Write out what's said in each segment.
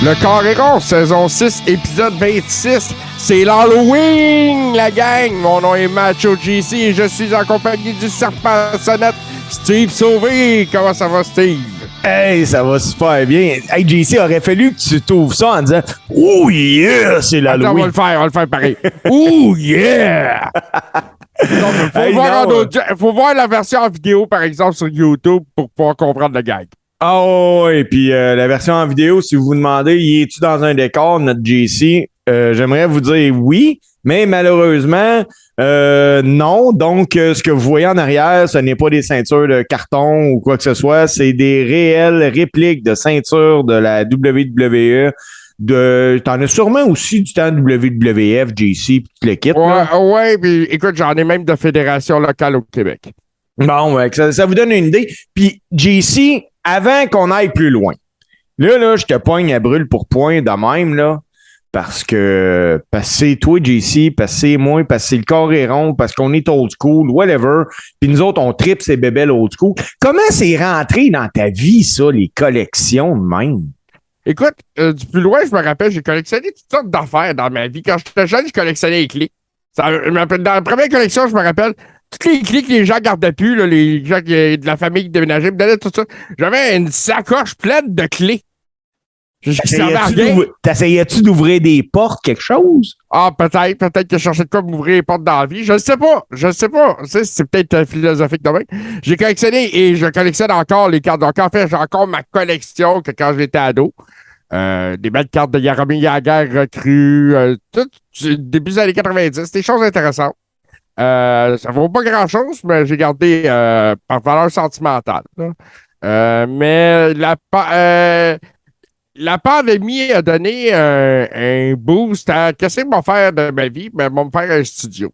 Le Carré Rond, saison 6, épisode 26. C'est l'Halloween, la gang! Mon nom est Macho GC et je suis en compagnie du serpent sonnette, Steve Sauvé. Comment ça va, Steve? Hey, ça va super bien. Hey, JC, aurait fallu que tu t'ouvres ça en disant « Oh yeah, c'est l'Halloween! » On va le faire pareil. « Oh yeah! » Faut voir la version en vidéo, par exemple, sur YouTube pour pouvoir comprendre le gag. Oh, et puis la version en vidéo, si vous vous demandez, y es-tu dans un décor, notre JC? J'aimerais vous dire oui, mais malheureusement, non. Donc, ce que vous voyez en arrière, ce n'est pas des ceintures de carton ou quoi que ce soit, c'est des réelles répliques de ceintures de la WWE. T'en as sûrement aussi du temps de WWF, JC, puis le kit. Ouais, puis écoute, j'en ai même de fédération locale au Québec. Bon, ça vous donne une idée. Puis, JC, avant qu'on aille plus loin, là, je te pogne à brûle pour point de même, là, parce que c'est toi, JC, parce que c'est moi, parce que c'est le Carré Rond, parce qu'on est old school, whatever, puis nous autres, on tripe ces bébelles old school. Comment c'est rentré dans ta vie, ça, les collections de même? Écoute, du plus loin, je me rappelle, j'ai collectionné toutes sortes d'affaires dans ma vie. Quand j'étais jeune, je collectionnais les clés. Dans la première collection, je me rappelle, toutes les clés que les gens gardaient plus, là, les gens de la famille qui déménageaient, me donnaient tout ça. J'avais une sacoche pleine de clés. T'essayais-tu d'ouvrir des portes, quelque chose? Ah, peut-être que je cherchais de quoi m'ouvrir les portes dans la vie. Je ne sais pas. C'est peut-être philosophique de même. J'ai collectionné et je collectionne encore les cartes. Donc, en fait, j'ai encore ma collection que quand j'étais ado. Des belles cartes de Jaromir Jagr recrues, tout début des années 90, des choses intéressantes. Ça vaut pas grand-chose, mais j'ai gardé par valeur sentimentale. Mais la pandémie a donné un boost à qu'est-ce qu'ils vont faire de ma vie? Ben, ils vont me faire un studio.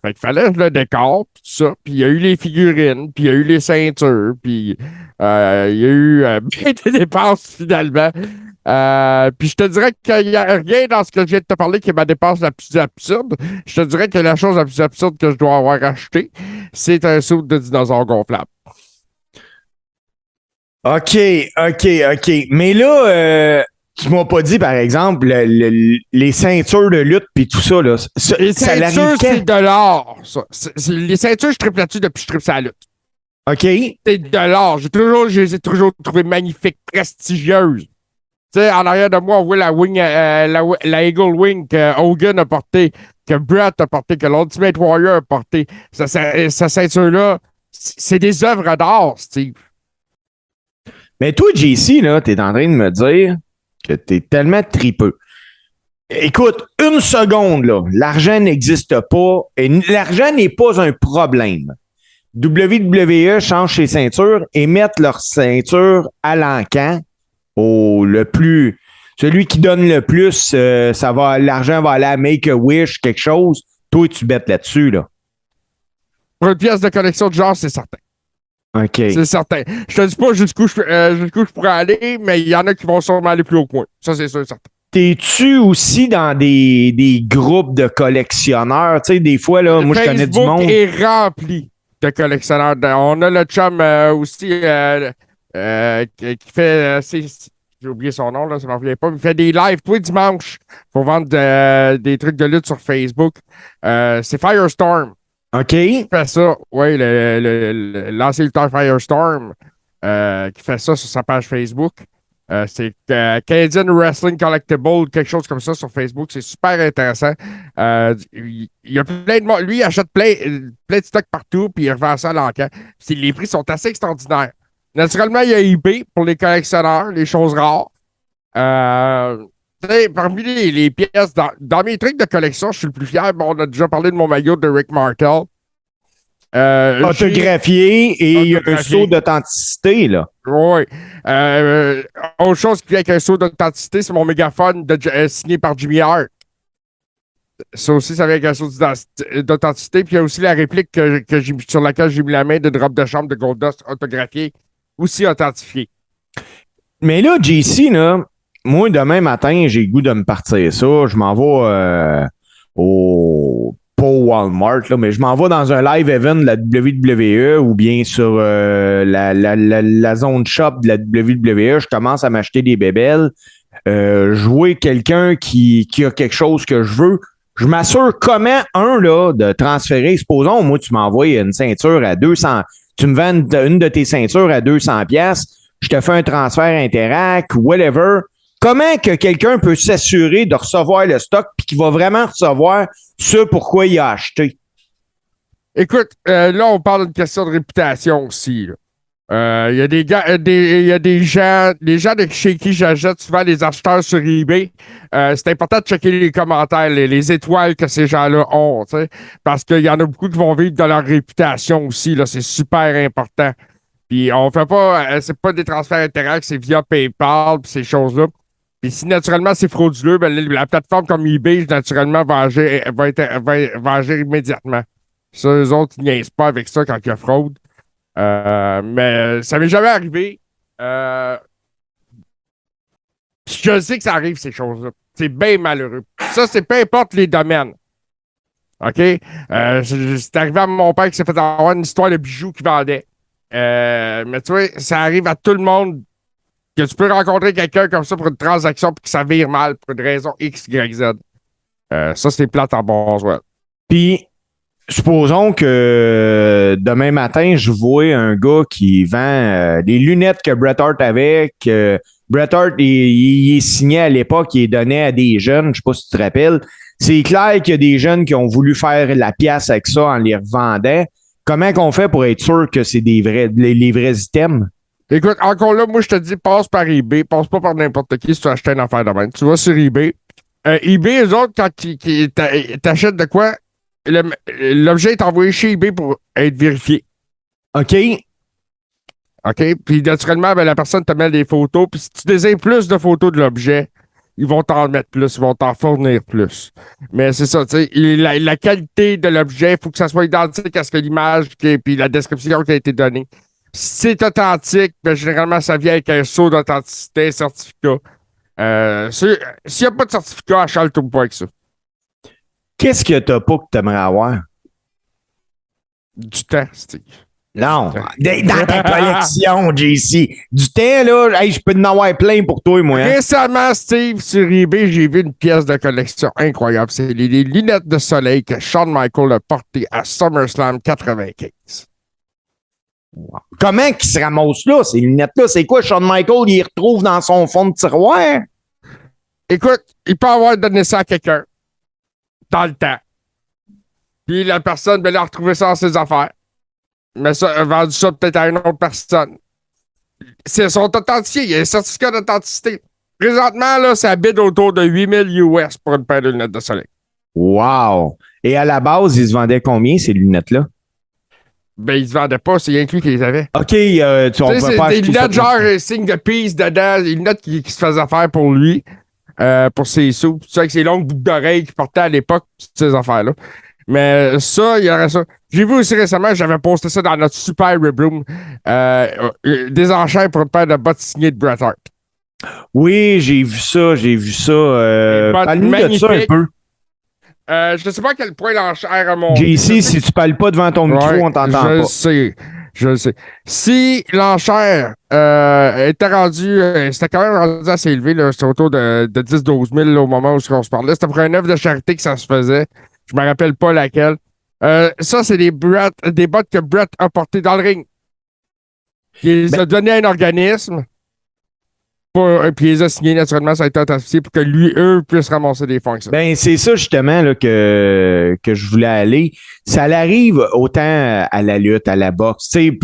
Fait qu'il fallait le décor, puis tout ça. Puis il y a eu les figurines, puis il y a eu les ceintures, puis il y a eu bien des dépenses finalement. Puis je te dirais qu'il n'y a rien dans ce que je viens de te parler qui est ma dépense la plus absurde. Je te dirais que la chose la plus absurde que je dois avoir acheté, c'est un saut de dinosaure gonflable. OK. Mais là, tu m'as pas dit, par exemple, les ceintures de lutte puis tout ça, là. Les ceintures, c'est de l'or, ça. Les ceintures, je tripe là-dessus depuis que je tripe sa lutte. OK. C'est de l'or. Je les ai toujours trouvées magnifiques, prestigieuses. Tu sais, en arrière de moi, on voit la wing, la Eagle Wing que Hogan a portée, que Bret a portée, que l'Ultimate Warrior a portée. Sa ceinture-là, c'est des œuvres d'art, Steve. Mais toi, JC, là, t'es en train de me dire que t'es tellement tripeux. Écoute, une seconde, là, l'argent n'existe pas et l'argent n'est pas un problème. WWE change ses ceintures et mettent leur ceinture à l'encan. Celui qui donne le plus, l'argent va aller à Make-A-Wish, quelque chose. Toi, tu bêtes là-dessus, là. Pour une pièce de collection de genre, c'est certain. OK. C'est certain. Je te dis pas jusqu'où je pourrais aller, mais il y en a qui vont sûrement aller plus haut que moi. Ça, c'est sûr et certain. T'es-tu aussi dans des groupes de collectionneurs? Tu sais, des fois, là, moi, je connais du monde. Facebook est rempli de collectionneurs. On a le chum aussi qui fait... j'ai oublié son nom, là, ça m'en revient pas. Il fait des lives tous les dimanches pour vendre des trucs de lutte sur Facebook. C'est Firestorm. OK. Qui fait ça. Oui, l'ancien lutteur Firestorm qui fait ça sur sa page Facebook. C'est Canadian Wrestling Collectible, quelque chose comme ça sur Facebook. C'est super intéressant. Il y a plein de monde. Lui, il achète plein de stocks partout, puis il revend ça à l'encan. Les prix sont assez extraordinaires. Naturellement, il y a eBay pour les collectionneurs, les choses rares. Parmi les pièces, dans mes trucs de collection, je suis le plus fier. Bon, on a déjà parlé de mon maillot de Rick Martel. Autographié et un saut d'authenticité, là. Oui. Autre chose qui vient avec un saut d'authenticité, c'est mon mégaphone signé par Jimmy Hart. Ça aussi, ça vient avec un saut d'authenticité. Puis il y a aussi la réplique sur laquelle j'ai mis la main de Drop de chambre de Goldust autographié, aussi authentifié. Mais là, JC, là, moi, demain matin, j'ai le goût de me partir ça. Je m'en vais pas au Walmart, là, mais je m'en vais dans un live event de la WWE ou bien sur la zone shop de la WWE. Je commence à m'acheter des bébelles. jouer quelqu'un qui a quelque chose que je veux, je m'assure comment, là, de transférer. Supposons, moi, tu m'envoies une ceinture à 200, tu me vends une de tes ceintures à 200 pièces, je te fais un transfert Interac, whatever. Comment que quelqu'un peut s'assurer de recevoir le stock puis qu'il va vraiment recevoir ce pourquoi il a acheté? Écoute, là, on parle d'une question de réputation aussi. Il y a des gars, il y a des gens chez qui j'achète souvent les acheteurs sur eBay. C'est important de checker les commentaires, les étoiles que ces gens-là ont, tu sais, parce qu'il y en a beaucoup qui vont vivre de leur réputation aussi. Là, c'est super important. Puis on fait pas, c'est pas des transferts Interac, c'est via PayPal, puis ces choses-là. Puis si naturellement c'est frauduleux, ben, la plateforme comme eBay, naturellement, va agir immédiatement. Ça, eux autres, ils niaisent pas avec ça quand il y a fraude. Mais ça m'est jamais arrivé. Je sais que ça arrive, ces choses-là. C'est bien malheureux. Ça, c'est peu importe les domaines. OK? C'est arrivé à mon père qui s'est fait avoir une histoire de bijoux qu'il vendait. Mais tu vois, ça arrive à tout le monde que tu peux rencontrer quelqu'un comme ça pour une transaction et que ça vire mal pour une raison X, Y, Z. Ça, c'est plate en bon soi. Puis, supposons que demain matin, je vois un gars qui vend des lunettes que Bret Hart avait. Bret Hart, il est signé à l'époque, il est donné à des jeunes. Je ne sais pas si tu te rappelles. C'est clair qu'il y a des jeunes qui ont voulu faire la pièce avec ça en les revendant. Comment qu'on fait pour être sûr que c'est les vrais items? Écoute, encore là, moi, je te dis, passe par eBay. Passe pas par n'importe qui si tu veux acheter une affaire de même. Tu vas sur eBay. eBay, eux autres, quand t'achètes de quoi, l'objet est envoyé chez eBay pour être vérifié. OK. OK? Puis, naturellement, ben, la personne te met des photos. Puis, si tu désires plus de photos de l'objet, ils vont t'en mettre plus, ils vont t'en fournir plus. Mais c'est ça, tu sais, la qualité de l'objet, il faut que ça soit identique à ce que l'image puis la description qui a été donnée. Si c'est authentique, ben, généralement, ça vient avec un sceau d'authenticité, un certificat. S'il n'y a pas de certificat, achète-toi pas avec ça. Qu'est-ce que t'as pas que t'aimerais avoir? Du temps, Steve. Non, dans ta collection, JC. Du temps, là, hey, je peux en avoir plein pour toi, moi. Hein? Récemment, Steve, sur eBay, j'ai vu une pièce de collection incroyable. C'est les lunettes de soleil que Shawn Michaels a portées à SummerSlam 95. Wow. Comment qu'ils se ramassent là, ces lunettes-là? C'est quoi, Shawn Michaels, il les retrouve dans son fond de tiroir? Écoute, il peut avoir donné ça à quelqu'un dans le temps. Puis la personne, ben, elle a retrouvé ça dans ses affaires. Mais ça, a vendu ça peut-être à une autre personne. C'est son authentifié. Il y a un certificat d'authenticité. Présentement, là, ça bide autour de 8000 US pour une paire de lunettes de soleil. Wow! Et à la base, ils se vendaient combien, ces lunettes-là? Ben, ils se vendaient pas, c'est rien que lui qui les avait. OK, on peut c'est pas des lunettes genre signe de peace dedans, des lunettes qui se faisaient faire pour lui, pour ses sous. Tu sais, avec ses longues boucles d'oreilles qu'il portait à l'époque, ces affaires-là. Mais ça, il y aurait ça. J'ai vu aussi récemment, j'avais posté ça dans notre super Rib Room, des enchères pour une paire de bottes signées de Bret Hart. Oui, j'ai vu ça. Parle-nous de ça un peu. Je ne sais pas à quel point l'enchère a monté. JC, si tu parles pas devant ton micro, on t'entend pas. Je le sais. Si l'enchère était rendue, c'était quand même rendu assez élevé, là, c'était autour de 10-12 000 là, au moment où on se parlait. C'était pour une œuvre de charité que ça se faisait. Je me rappelle pas laquelle. Ça, c'est des bottes que Bret a portées dans le ring. Il les a données à un organisme. Puis il les a signés naturellement, ça a été authentifié pour que eux puissent ramasser des fonds avec ça. Ben, c'est ça justement là, que je voulais aller. Ça arrive autant à la lutte, à la boxe. Tu sais,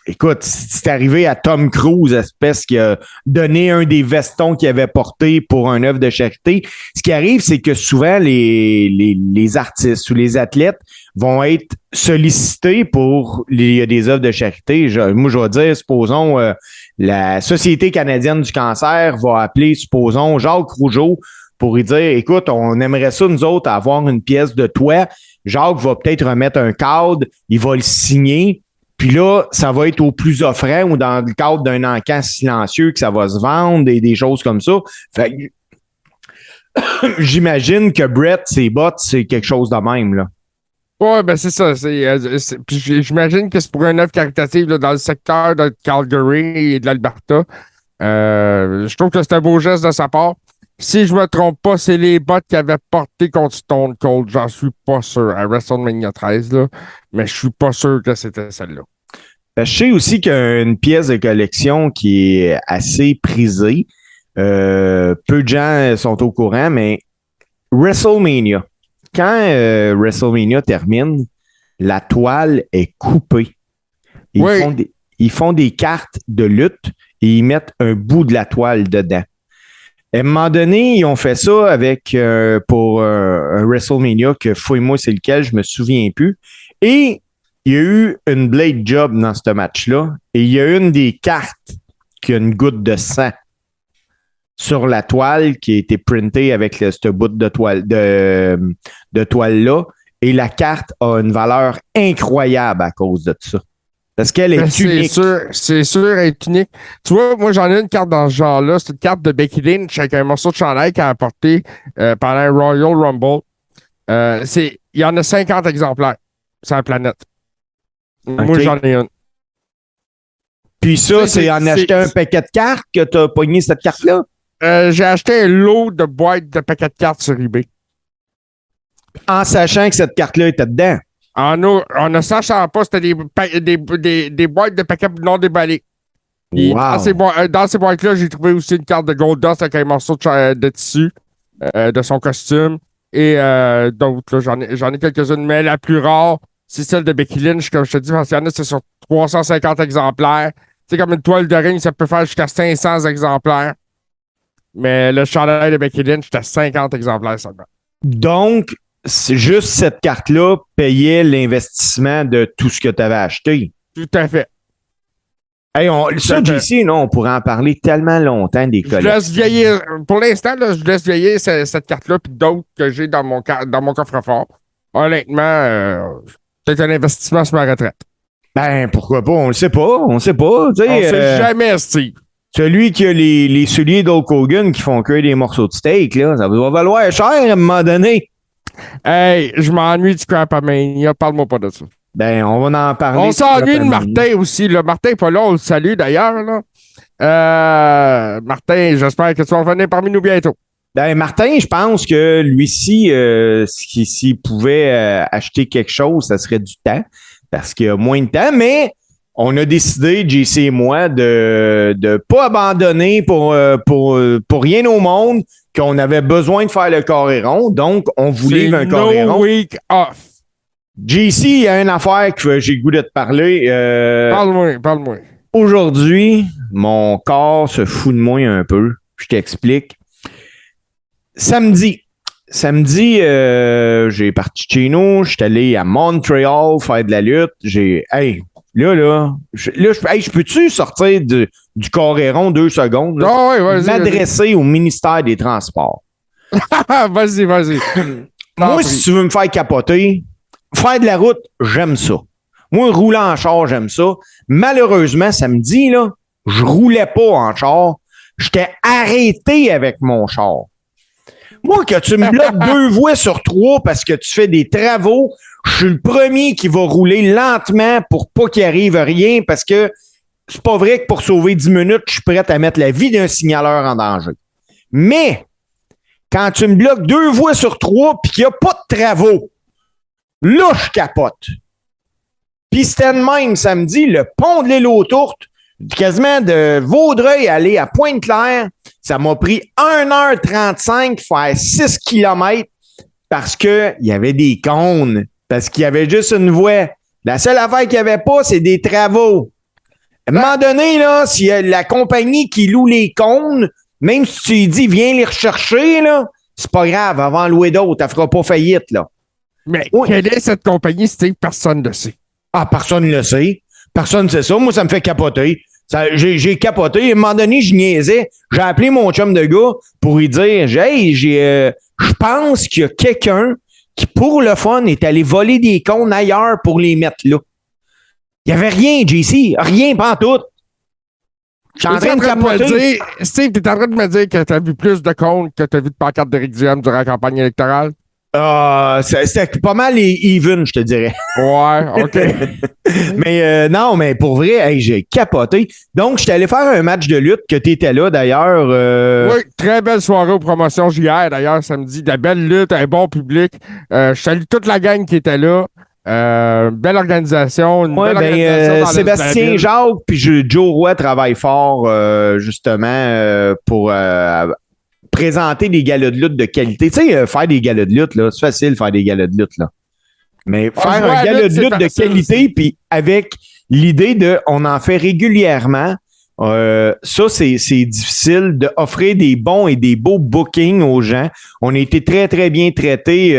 écoute, c'est arrivé à Tom Cruise, espèce qui a donné un des vestons qu'il avait porté pour un œuvre de charité. Ce qui arrive, c'est que souvent les artistes ou les athlètes vont être sollicités pour des œuvres de charité. Moi, je vais dire, supposons, la Société canadienne du cancer va appeler, supposons, Jacques Rougeau pour lui dire, écoute, on aimerait ça, nous autres, avoir une pièce de toi. Jacques va peut-être remettre un cadre, il va le signer. Puis là, ça va être au plus offrant ou dans le cadre d'un encan silencieux que ça va se vendre et des choses comme ça. Fait que j'imagine que Bret, ses bottes, c'est quelque chose de même, là. Ouais, ben c'est ça. Puis j'imagine que c'est pour une œuvre caritative là, dans le secteur de Calgary et de l'Alberta. Je trouve que c'est un beau geste de sa part. Si je me trompe pas, c'est les bots qui avaient porté contre Stone Cold. J'en suis pas sûr. À WrestleMania 13, là. Mais je suis pas sûr que c'était celle-là. Je sais aussi qu'il y a une pièce de collection qui est assez prisée. Peu de gens sont au courant, mais WrestleMania. Quand WrestleMania termine, la toile est coupée. Ils font des cartes de lutte et ils mettent un bout de la toile dedans. À un moment donné, ils ont fait ça avec pour un WrestleMania que fouille-moi c'est lequel, je me souviens plus. Et il y a eu une blade job dans ce match-là et il y a une des cartes qui a une goutte de sang sur la toile qui a été printée avec ce bout de toile-là. Et la carte a une valeur incroyable à cause de ça. Parce qu'elle est unique. C'est sûr, elle est unique. Tu vois, moi, j'en ai une carte dans ce genre-là. C'est une carte de Becky Lynch avec un morceau de chandail qu'elle a apporté pendant un Royal Rumble. Il y en a 50 exemplaires sur la planète. Okay. Moi, j'en ai une. Puis ça, c'est en achetant un paquet de cartes que tu as pogné cette carte-là? J'ai acheté un lot de boîtes de paquets de cartes sur eBay. En sachant que cette carte-là était dedans? En ne sachant pas, c'était des boîtes de paquets non déballés. Wow. Dans ces boîtes-là, j'ai trouvé aussi une carte de Goldust avec un morceau de tissu de son costume. Et d'autres, j'en ai quelques-unes, mais la plus rare, c'est celle de Becky Lynch, comme je te dis, parce qu'il y en a, c'est sur 350 exemplaires. Tu sais, comme une toile de ring, ça peut faire jusqu'à 500 exemplaires. Mais le chandail de Becky Lynch, c'était 50 exemplaires seulement. Donc, c'est juste cette carte-là payait l'investissement de tout ce que tu avais acheté. Tout à fait. Hey, JC, on pourrait en parler tellement longtemps des collections. Je laisse vieillir. Pour l'instant, là, je laisse vieillir cette carte-là puis d'autres que j'ai dans mon coffre-fort. Honnêtement, peut-être un investissement sur ma retraite. Ben, pourquoi pas? On le sait pas. On sait jamais, Steve. Celui qui a les souliers d'Hulk Hogan qui font cuire des morceaux de steak, là, ça va valoir cher à un moment donné. Hey, je m'ennuie du Crapamania. Parle-moi pas de ça. Ben, on va en parler. On s'ennuie de Martin aussi. Là. Martin n'est pas là, on le salue d'ailleurs. Martin, j'espère que tu vas revenir parmi nous bientôt. Ben, Martin, je pense que lui-ci, s'il pouvait acheter quelque chose, ça serait du temps, parce qu'il y a moins de temps, mais on a décidé, JC et moi, de ne pas abandonner pour rien au monde, qu'on avait besoin de faire le carré rond, donc on vous livre un carré rond. Week off. JC, il y a une affaire que j'ai le goût de te parler. Parle-moi. Aujourd'hui, mon corps se fout de moi un peu. Je t'explique. Samedi, j'ai parti de chez nous, je suis allé à Montréal faire de la lutte. Je peux-tu sortir du carré rond 2 secondes? Oh, oui, vas-y. M'adresser au ministère des Transports. Vas-y. Moi, si tu veux me faire capoter, faire de la route, j'aime ça. Moi, rouler en char, j'aime ça. Malheureusement, samedi, là, je roulais pas en char. J'étais arrêté avec mon char. Moi, que tu me bloques 2 voies sur 3 parce que tu fais des travaux, je suis le premier qui va rouler lentement pour pas qu'il arrive rien parce que c'est pas vrai que pour sauver 10 minutes, je suis prêt à mettre la vie d'un signaleur en danger. Mais, quand tu me bloques 2 voies sur 3 puis qu'il n'y a pas de travaux, là, je capote. Puis c'était de même samedi, le pont de l'île aux Tourtes, quasiment de Vaudreuil aller à Pointe-Claire, ça m'a pris 1h35 faire 6 km parce qu'il y avait des cônes, parce qu'il y avait juste une voie. La seule affaire qu'il n'y avait pas, c'est des travaux. À un moment donné, là, s'il y a la compagnie qui loue les cônes, même si tu lui dis viens les rechercher, là, c'est pas grave, avant de louer d'autres, elle fera pas faillite, là. Mais quelle est cette compagnie, Steve? Personne ne le sait. Ah, personne ne le sait. Personne ne sait ça. Moi, ça me fait capoter. J'ai capoté. À un moment donné, je niaisais. J'ai appelé mon chum de gars pour lui dire hey, je pense qu'il y a quelqu'un qui, pour le fun, est allé voler des cônes ailleurs pour les mettre là. Il n'y avait rien, JC. Rien, pas tout. Je suis en train de capoter. Steve, tu es en train de me dire que tu as vu plus de cônes que tu as vu de pancartes d'Éric Duhem durant la campagne électorale? C'était pas mal even, je te dirais. Ouais, OK. Mais non, mais pour vrai, hey, j'ai capoté. Donc, j'étais allé faire un match de lutte que tu étais là d'ailleurs. Oui, très belle soirée aux promotions JR d'ailleurs samedi. De la belle lutte, un bon public. Je salue toute la gang qui était là. Belle organisation, une Ouais, belle organisation dans Sébastien la Jacques puis Joe Roy travaillent fort justement pour présenter des galas de lutte de qualité. Tu sais, faire des galas de lutte, là, c'est facile faire des galas de lutte, là. Mais faire un gala de lutte de qualité, puis avec l'idée on en fait régulièrement, ça, c'est difficile d'offrir des bons et des beaux bookings aux gens. On a été très, très bien traités.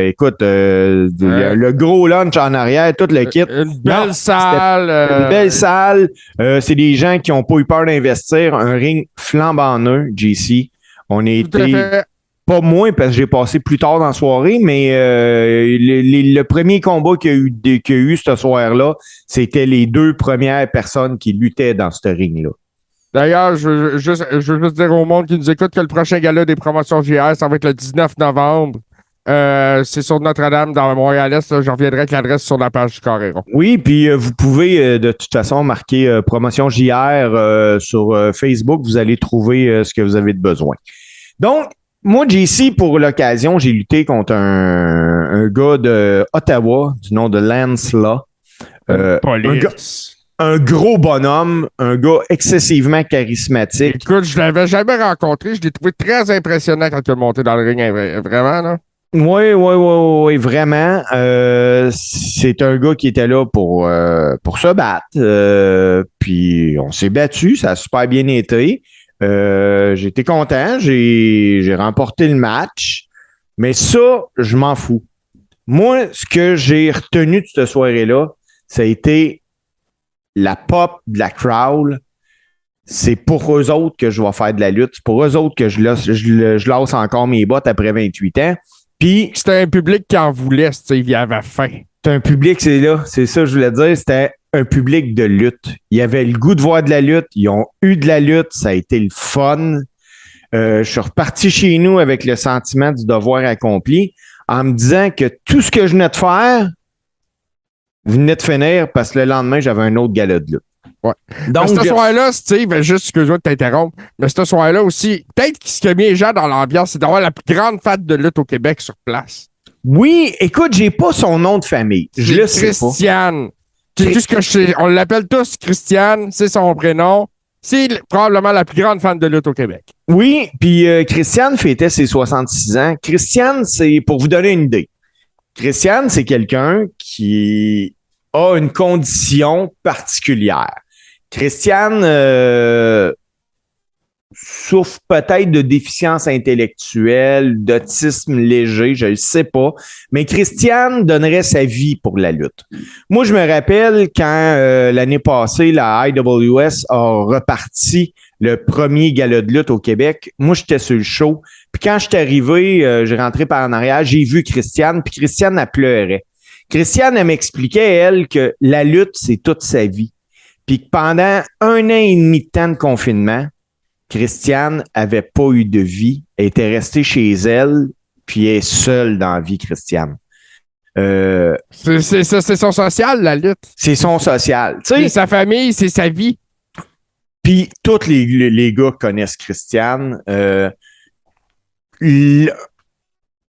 Écoute, le gros lunch en arrière, tout le kit. Une belle salle. Une belle salle. C'est des gens qui n'ont pas eu peur d'investir. Un ring flambant neuf, JC. On a été... Pas moins parce que j'ai passé plus tard dans la soirée, mais le premier combat qu'il y a eu ce soir-là, c'était les 2 premières personnes qui luttaient dans ce ring-là. D'ailleurs, je veux juste dire au monde qui nous écoute que le prochain gala des promotions JR, ça va être le 19 novembre. C'est sur Notre-Dame dans Montréal-Est. Je reviendrai avec l'adresse sur la page du Coréron. Oui, puis vous pouvez de toute façon marquer promotion JR sur Facebook. Vous allez trouver ce que vous avez de besoin. Donc, moi, JC, pour l'occasion, j'ai lutté contre un gars de Ottawa du nom de Lance Law. Un gros bonhomme, un gars excessivement charismatique. Écoute, je l'avais jamais rencontré. Je l'ai trouvé très impressionnant quand il est monté dans le ring. Vraiment, là. Oui, vraiment. C'est un gars qui était là pour se battre. Puis on s'est battu, ça a super bien été. J'étais content, j'ai remporté le match, mais ça, je m'en fous. Moi, ce que j'ai retenu de cette soirée-là, ça a été la pop de la crowd. C'est pour eux autres que je vais faire de la lutte. C'est pour eux autres que je lance encore mes bottes après 28 ans. Puis c'était un public qui en voulait, il y avait faim. C'est un public, c'est ça que je voulais dire, c'était un public de lutte. Il y avait le goût de voir de la lutte, ils ont eu de la lutte, ça a été le fun. Je suis reparti chez nous avec le sentiment du devoir accompli en me disant que tout ce que je venais de faire venait de finir parce que le lendemain, j'avais un autre gala de lutte. Ouais. Donc, ce soir-là, Steve, juste excuse-moi de t'interrompre, mais ce soir-là aussi, peut-être ce qui a mis les gens dans l'ambiance, c'est d'avoir la plus grande fête de lutte au Québec sur place. Oui, écoute, j'ai pas son nom de famille. Je le sais pas. Christiane. C'est tout ce que je sais. On l'appelle tous Christiane, c'est son prénom. C'est probablement la plus grande fan de lutte au Québec. Oui, puis Christiane fêtait ses 66 ans. Christiane, c'est pour vous donner une idée. Christiane, c'est quelqu'un qui a une condition particulière. Christiane souffre peut-être de déficience intellectuelle, d'autisme léger, je ne sais pas. Mais Christiane donnerait sa vie pour la lutte. Moi, je me rappelle quand l'année passée, la IWS a reparti le premier gala de lutte au Québec. Moi, j'étais sur le show. Puis quand je suis arrivé, j'ai rentré par en arrière, j'ai vu Christiane, puis Christiane, elle pleurait. Christiane, elle m'expliquait, elle, que la lutte, c'est toute sa vie. Puis que pendant 1 an et demi de temps de confinement, Christiane avait pas eu de vie. Elle était restée chez elle, puis elle est seule dans la vie, Christiane. C'est son social, la lutte. C'est son social. C'est sa famille, c'est sa vie. Puis tous les gars connaissent Christiane.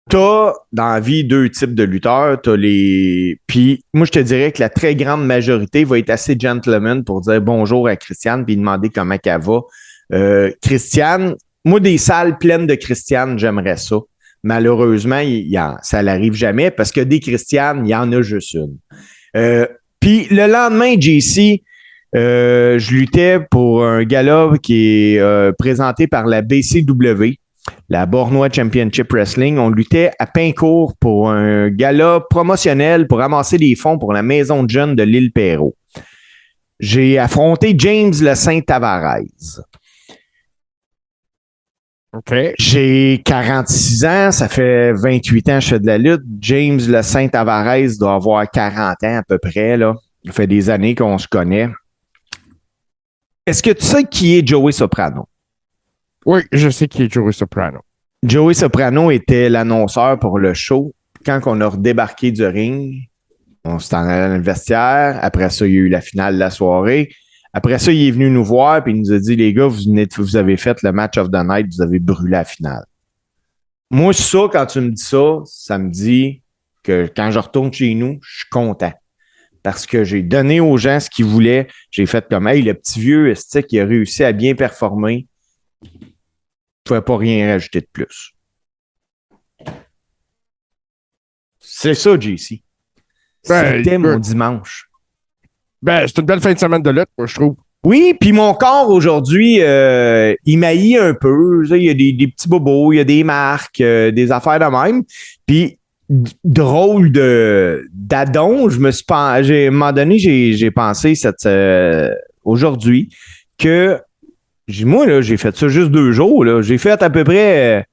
T'as dans la vie 2 types de lutteurs. Puis moi, je te dirais que la très grande majorité va être assez gentleman pour dire bonjour à Christiane puis demander comment elle va. Christiane, moi, des salles pleines de Christiane, j'aimerais ça. Malheureusement, ça n'arrive jamais parce que des Christianes, il y en a juste une. Puis le lendemain, JC, je luttais pour un gala qui est présenté par la BCW, la Bornois Championship Wrestling. On luttait à Pincourt pour un gala promotionnel pour ramasser des fonds pour la maison de jeunes de l'île Perrot. J'ai affronté James Le Saint-Tavares. Okay. J'ai 46 ans, ça fait 28 ans que je fais de la lutte. James Le Saint-Tavares doit avoir 40 ans à peu près, là. Ça fait des années qu'on se connaît. Est-ce que tu sais qui est Joey Soprano? Oui, je sais qui est Joey Soprano. Joey Soprano était l'annonceur pour le show. Quand on a redébarqué du ring, On s'est en allé dans le vestiaire. Après ça, il y a eu la finale de la soirée. Après ça, il est venu nous voir et il nous a dit, les gars, vous avez fait le match of the night, vous avez brûlé la finale. Moi, ça, quand tu me dis ça, ça me dit que quand je retourne chez nous, je suis content. Parce que j'ai donné aux gens ce qu'ils voulaient. J'ai fait comme, hey, le petit vieux esti qui a réussi à bien performer, tu ne pouvais pas rien rajouter de plus. C'est ça, JC. C'était mon dimanche. Ben, c'est une belle fin de semaine de lutte, moi, je trouve. Oui, puis mon corps aujourd'hui, il maillit un peu. Il y a des petits bobos, il y a des marques, des affaires de même. Puis, drôle d'adon, à un moment donné, j'ai pensé aujourd'hui que moi, là, j'ai fait ça juste 2 jours. Là. J'ai fait à peu près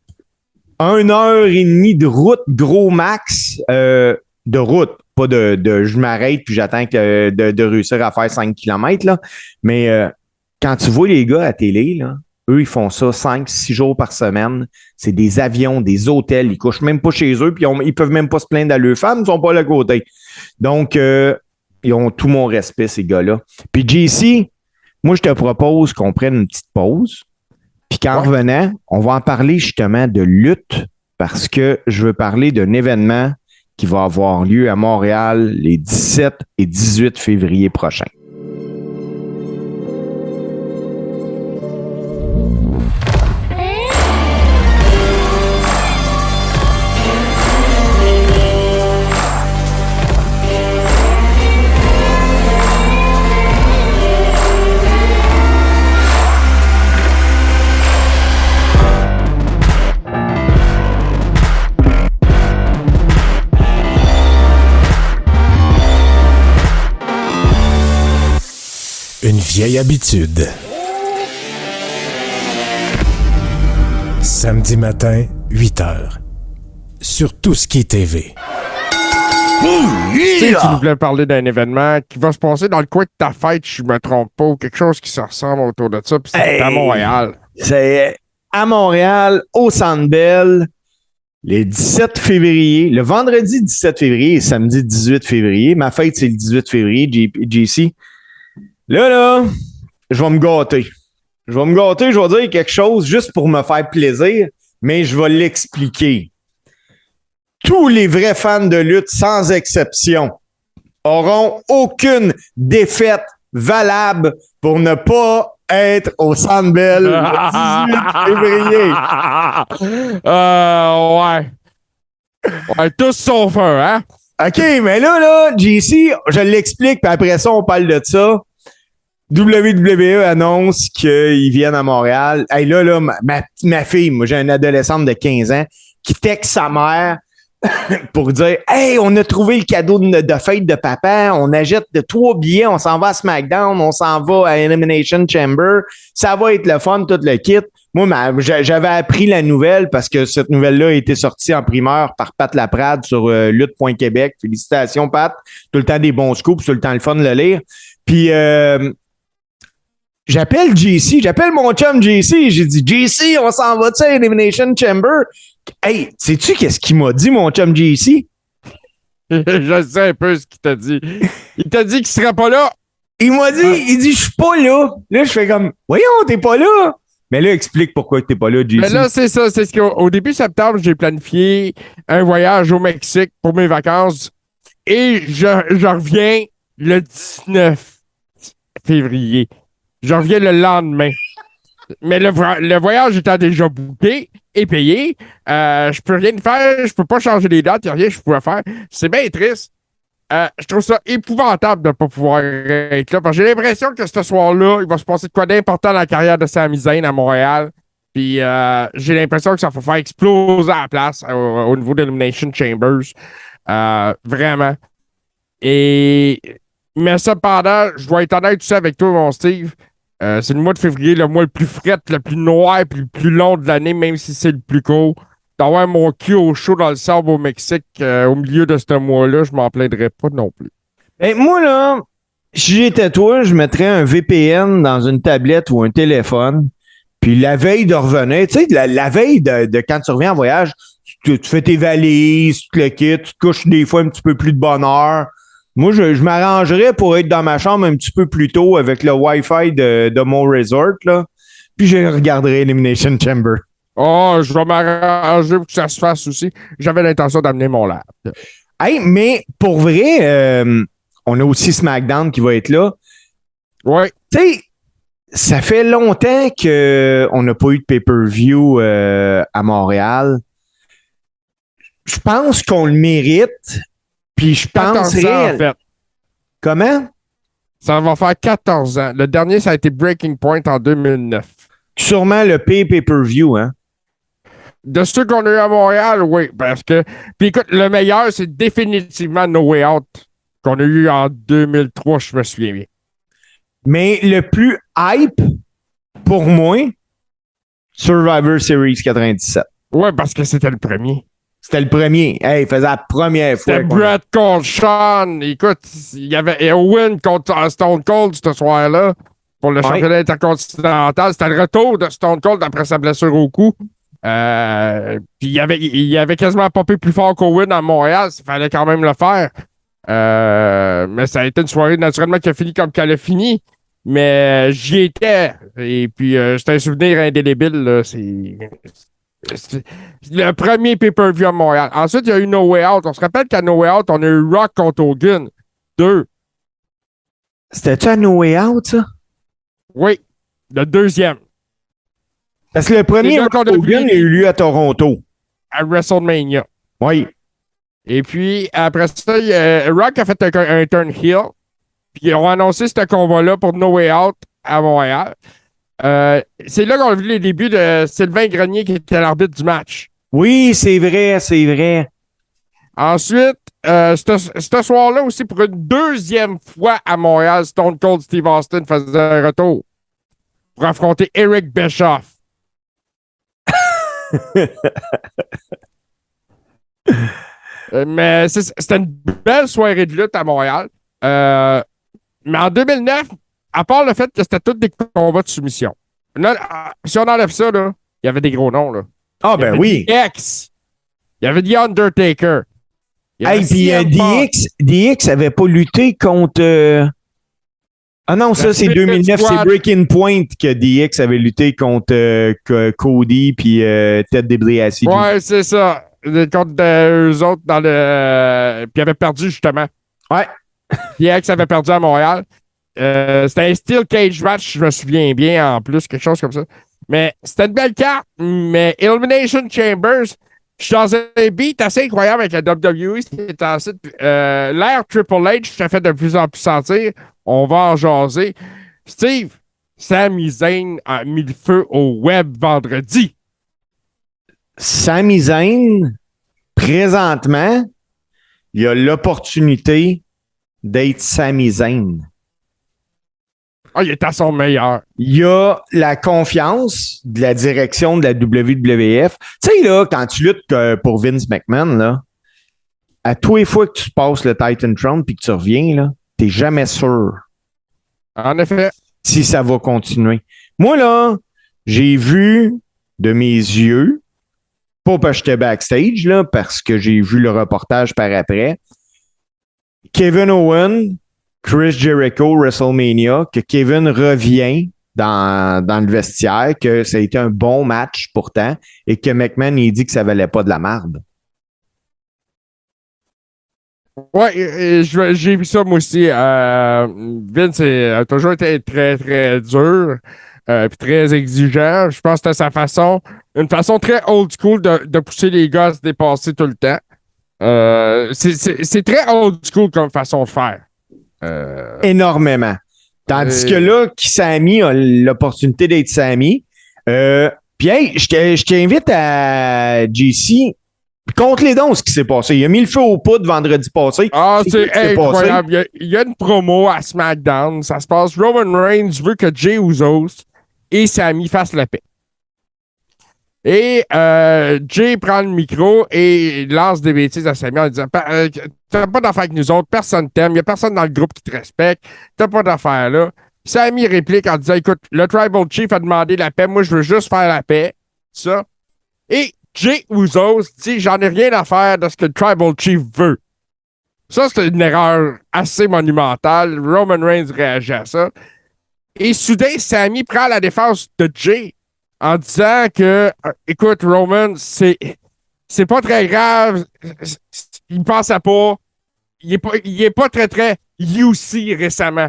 1h30 de route, gros max, de route. Pas de je m'arrête puis j'attends de réussir à faire 5 km. Là. Mais quand tu vois les gars à la télé, là, eux, ils font ça 5-6 jours par semaine. C'est des avions, des hôtels. Ils couchent même pas chez eux puis ils peuvent même pas se plaindre à leurs femmes. Ils sont pas là à côté. Donc, ils ont tout mon respect, ces gars-là. Puis JC, moi, je te propose qu'on prenne une petite pause. Puis qu'en revenant, on va en parler justement de lutte parce que je veux parler d'un événement qui va avoir lieu à Montréal les 17 et 18 février prochains. Une vieille habitude. Samedi matin, 8h. Sur Tout-Ce-Qui TV. Tu sais, tu nous voulais parler d'un événement qui va se passer dans le coin de ta fête, si je me trompe pas, ou quelque chose qui se ressemble autour de ça, puis c'est à Montréal. C'est à Montréal, au Centre Bell, le 17 février, le vendredi 17 février et samedi 18 février. Ma fête, c'est le 18 février, JC. Là, je vais me gâter. Je vais dire quelque chose juste pour me faire plaisir, mais je vais l'expliquer. Tous les vrais fans de lutte, sans exception, auront aucune défaite valable pour ne pas être au Centre Bell le 18 février. Ouais, tous sauf un, hein? OK, mais là, JC, je l'explique, puis après ça, on parle de ça. WWE annonce qu'ils viennent à Montréal. Hey, là, ma fille, moi, j'ai une adolescente de 15 ans qui texte sa mère pour dire « Hey, on a trouvé le cadeau de fête de papa. On achète 3 billets. On s'en va à SmackDown. On s'en va à Elimination Chamber. Ça va être le fun, tout le kit. » Moi, j'avais appris la nouvelle parce que cette nouvelle-là a été sortie en primeur par Pat Laprade sur lutte.québec. Félicitations, Pat. Tout le temps des bons scoops. Tout le temps le fun de le lire. Puis... j'appelle mon chum JC. J'ai dit, JC, on s'en va-tu à Elimination Chamber? Hey, sais-tu qu'est-ce qu'il m'a dit, mon chum JC? Je sais un peu ce qu'il t'a dit. Il t'a dit qu'il serait pas là. Il m'a dit, il dit, je suis pas là. Là, je fais comme, voyons, t'es pas là. Mais là, explique pourquoi t'es pas là, JC. Mais là, c'est ça. C'est ce qu'au début septembre, j'ai planifié un voyage au Mexique pour mes vacances. Et je reviens le 19 février. Je reviens le lendemain. Mais le voyage étant déjà booké et payé, je peux rien faire, je peux pas changer les dates, il n'y a rien que je pouvais faire. C'est bien triste. Je trouve ça épouvantable de ne pas pouvoir être là. Parce que j'ai l'impression que ce soir-là, il va se passer de quoi d'important dans la carrière de Sami Zayn à Montréal. Puis j'ai l'impression que ça va faire exploser la place au niveau d'Elimination Chambers. Vraiment. Mais cependant, je dois être honnête tout ça avec toi, mon Steve. C'est le mois de février, le mois le plus fret, le plus noir et le plus long de l'année, même si c'est le plus court. D'avoir mon cul au chaud dans le sable au Mexique au milieu de ce mois-là, je m'en plaindrais pas non plus. Et moi, là, si j'étais toi, je mettrais un VPN dans une tablette ou un téléphone. Puis la veille de revenir, tu sais, la veille de quand tu reviens en voyage, tu fais tes valises, tu te le quittes, tu te couches des fois un petit peu plus de bonne heure. Moi, je m'arrangerais pour être dans ma chambre un petit peu plus tôt avec le Wi-Fi de mon resort, là. Puis je regarderai Elimination Chamber. Oh, je vais m'arranger pour que ça se fasse aussi. J'avais l'intention d'amener mon lab. Hey, mais pour vrai, on a aussi SmackDown qui va être là. Ouais. Tu sais, ça fait longtemps qu'on n'a pas eu de pay-per-view à Montréal. Je pense qu'on le mérite. Puis je 14 ans, en fait. Comment? Ça va faire 14 ans. Le dernier, ça a été Breaking Point en 2009. Sûrement le pay-per-view, hein? De ceux qu'on a eu à Montréal, oui. Parce que. Puis écoute, le meilleur, c'est définitivement No Way Out qu'on a eu en 2003, je me souviens bien. Mais le plus hype, pour moi, Survivor Series 97. Ouais, parce que c'était le premier. C'était le premier. Hey, il faisait la première fois. C'était Brett contre Sean. Écoute, il y avait Owen contre Stone Cold ce soir-là pour le championnat intercontinental. C'était le retour de Stone Cold après sa blessure au cou. Puis il avait quasiment popé plus fort qu'Owen à Montréal. Il fallait quand même le faire. Mais ça a été une soirée naturellement qui a fini comme qu'elle a fini. Mais j'y étais. Et puis, c'était un souvenir indélébile. Là. C'est le premier pay-per-view à Montréal. Ensuite, il y a eu No Way Out. On se rappelle qu'à No Way Out, on a eu Rock contre Hogan. 2. C'était-tu à No Way Out, ça? Oui. Le deuxième. Parce que le premier Rock Hogan a eu lieu à Toronto. À WrestleMania. Oui. Et puis, après ça, Rock a fait un turn heel. Puis, ils ont annoncé ce combat-là pour No Way Out à Montréal. C'est là qu'on a vu les débuts de Sylvain Grenier qui était l'arbitre du match. Oui, c'est vrai, c'est vrai. Ensuite, ce soir-là aussi, pour une deuxième fois à Montréal, Stone Cold Steve Austin faisait un retour pour affronter Eric Bischoff. Mais c'était une belle soirée de lutte à Montréal. Mais en 2009, à part le fait que c'était tous des combats de soumission. Là, si on enlève ça, là, il y avait des gros noms. Là. Ah, ben oui. DX. Il y avait The Undertaker. Hey, puis DX avait pas lutté contre. Ah non, ça, c'est 2009. C'est Breaking Point que DX avait lutté contre Cody puis Ted DiBiase. Ouais, c'est ça. Contre eux autres dans le. Puis ils avaient perdu, justement. Ouais. DX avait perdu à Montréal. C'était un Steel Cage match, je me souviens bien, en plus, quelque chose comme ça. Mais c'était une belle carte. Mais Elimination Chambers, je suis dans un beat assez incroyable avec la WWE. L'ère Triple H se fait de plus en plus sentir. On va en jaser. Steve, Sami Zayn a mis le feu au web vendredi. Sami Zayn, présentement, il a l'opportunité d'être Sami Zayn. Ah, il est à son meilleur. Il y a la confiance de la direction de la WWF. Tu sais, là, quand tu luttes pour Vince McMahon, là, à tous les fois que tu passes le Titan Throne puis que tu reviens, là, t'es jamais sûr. En effet. Si ça va continuer. Moi, là, j'ai vu de mes yeux, pas parce que j'étais backstage, là, parce que j'ai vu le reportage par après, Kevin Owens, Chris Jericho, WrestleMania, que Kevin revient dans le vestiaire, que ça a été un bon match pourtant, et que McMahon, il dit que ça valait pas de la marde. Ouais, j'ai vu ça moi aussi. Vince a toujours été très, très dur puis très exigeant. Je pense que c'était une façon très old school de pousser les gars à se dépasser tout le temps. C'est très old school comme façon de faire. Énormément. Tandis que là, Sami a l'opportunité d'être Sami. Puis hey, je t'invite à JC. Compte-les donc ce qui s'est passé. Il a mis le feu au poudre vendredi passé. Ah, c'est incroyable. Il y a une promo à SmackDown. Ça se passe. Roman Reigns veut que Jey Usos et Sami fassent la paix. Et Jey prend le micro et lance des bêtises à Sami en disant t'as pas d'affaire avec nous autres, personne t'aime, il n'y a personne dans le groupe qui te respecte, t'as pas d'affaire là. Sami réplique en disant écoute, le Tribal Chief a demandé la paix, moi je veux juste faire la paix. Ça. Et Jey Usos dit j'en ai rien à faire de ce que le Tribal Chief veut. Ça, c'est une erreur assez monumentale. Roman Reigns réagit à ça. Et soudain, Sami prend la défense de Jay en disant que, écoute, Roman, c'est pas très grave. Il ne pensait pas. Il est pas très, très UC récemment.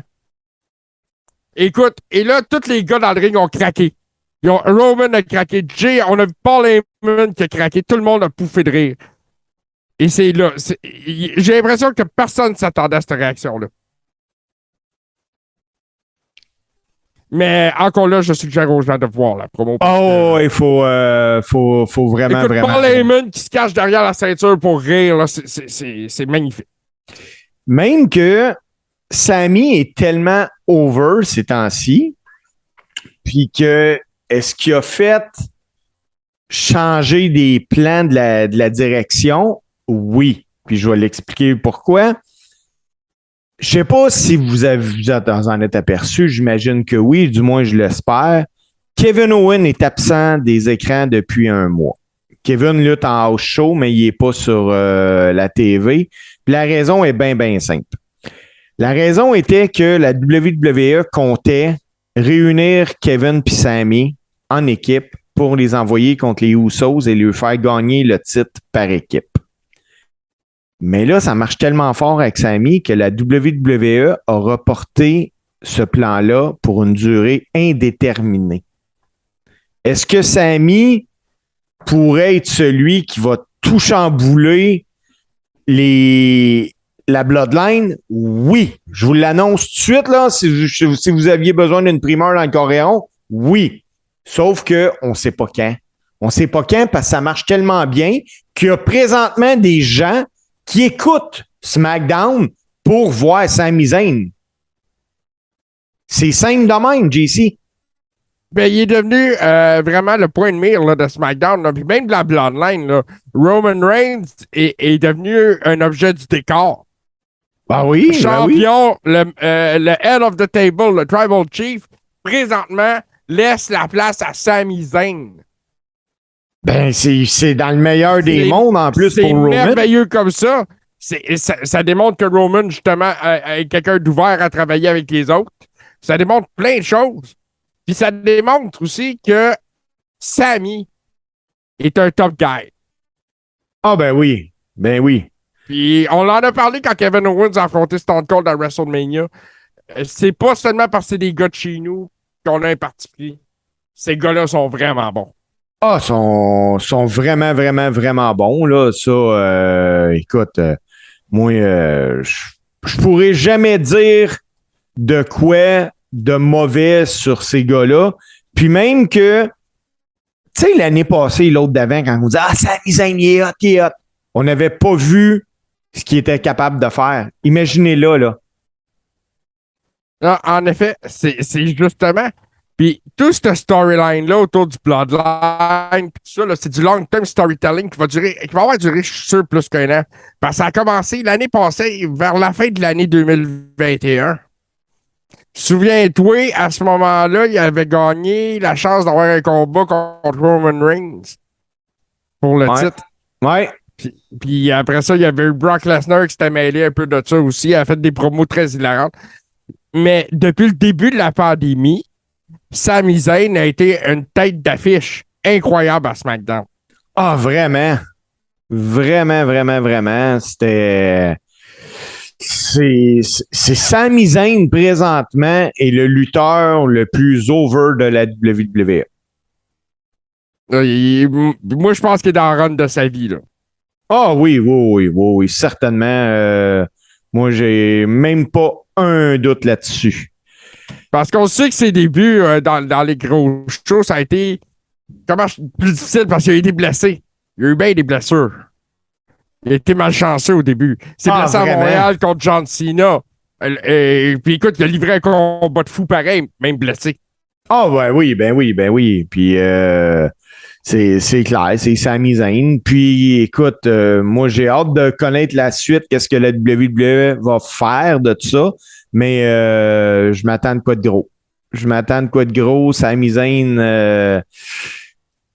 Écoute, et là, tous les gars dans le ring ont craqué. Roman a craqué. Jay, on a vu Paul Heyman qui a craqué. Tout le monde a pouffé de rire. Et c'est là. J'ai l'impression que personne ne s'attendait à cette réaction-là. Mais encore là, je suggère aux gens de voir la promo. Oh, il faut vraiment, écoute, vraiment. Paul Heyman qui se cache derrière la ceinture pour rire, là, c'est magnifique. Même que Sami est tellement over ces temps-ci, puis que est-ce qu'il a fait changer des plans de la direction? Oui. Puis je vais l'expliquer pourquoi. Je sais pas si vous en êtes aperçu, j'imagine que oui, du moins je l'espère. Kevin Owens est absent des écrans depuis un mois. Kevin lutte en house show, mais il n'est pas sur la TV. Puis la raison est bien, bien simple. La raison était que la WWE comptait réunir Kevin et Sami en équipe pour les envoyer contre les Usos et lui faire gagner le titre par équipe. Mais là, ça marche tellement fort avec Sami que la WWE a reporté ce plan-là pour une durée indéterminée. Est-ce que Sami pourrait être celui qui va tout chambouler la Bloodline? Oui. Je vous l'annonce tout de suite, là. Si vous aviez besoin d'une primeur dans le Coréon, oui. Sauf qu'on ne sait pas quand. On ne sait pas quand parce que ça marche tellement bien qu'il y a présentement des gens qui écoutent SmackDown pour voir Sami Zayn. C'est simple de même, JC. Ben, il est devenu vraiment le point de mire là, de SmackDown, là, puis même de la Bloodline. Là. Roman Reigns est devenu un objet du décor. Ben oui, Champion, le head of the table, le Tribal Chief, présentement, laisse la place à Sami Zayn. Ben, c'est dans le meilleur des mondes, en plus, pour Roman. C'est merveilleux comme ça. Ça démontre que Roman, justement, est quelqu'un d'ouvert à travailler avec les autres. Ça démontre plein de choses. Puis ça démontre aussi que Sami est un top guy. Ah, ben oui. Ben oui. Puis on en a parlé quand Kevin Owens a affronté Stone Cold à WrestleMania. C'est pas seulement parce que c'est des gars de chez nous qu'on a un parti pris. Ces gars-là sont vraiment bons. Ah, sont vraiment, vraiment, vraiment bons, là. Ça, écoute, moi, je pourrais jamais dire de quoi de mauvais sur ces gars-là. Puis même que, tu sais, l'année passée, l'autre d'avant, quand on disait « Ah, Sami Zayn, il est hot. » On n'avait pas vu ce qu'il était capable de faire. Imaginez-le, là. Ah, en effet, c'est justement... Puis tout ce storyline-là autour du Bloodline, pis tout ça, c'est du long-term storytelling qui va avoir duré, je suis sûr, plus qu'un an. Parce que ça a commencé l'année passée, vers la fin de l'année 2021. Souviens-toi, à ce moment-là, il avait gagné la chance d'avoir un combat contre Roman Reigns pour le titre. Ouais. Puis après ça, il y avait eu Brock Lesnar qui s'était mêlé un peu de ça aussi. Il a fait des promos très hilarantes. Mais depuis le début de la pandémie, Sami Zayn a été une tête d'affiche incroyable à SmackDown. Ah, vraiment. Vraiment, vraiment, vraiment. C'est Sami Zayn présentement est le lutteur le plus over de la WWE. Moi, je pense qu'il est dans le run de sa vie, là. Ah oui, certainement. Moi, j'ai même pas un doute là-dessus. Parce qu'on sait que ses débuts dans les gros shows, ça a été plus difficile parce qu'il a été blessé. Il a eu bien des blessures. Il a été malchanceux au début. Il s'est blessé vraiment? à Montréal contre John Cena. Puis écoute, il a livré un combat de fou pareil, même blessé. Ah ben oui. Puis c'est clair, c'est Sami Zayn. Puis écoute, moi j'ai hâte de connaître la suite, qu'est-ce que la WWE va faire de tout ça. Mais je m'attends de quoi de gros. Sami Zayn,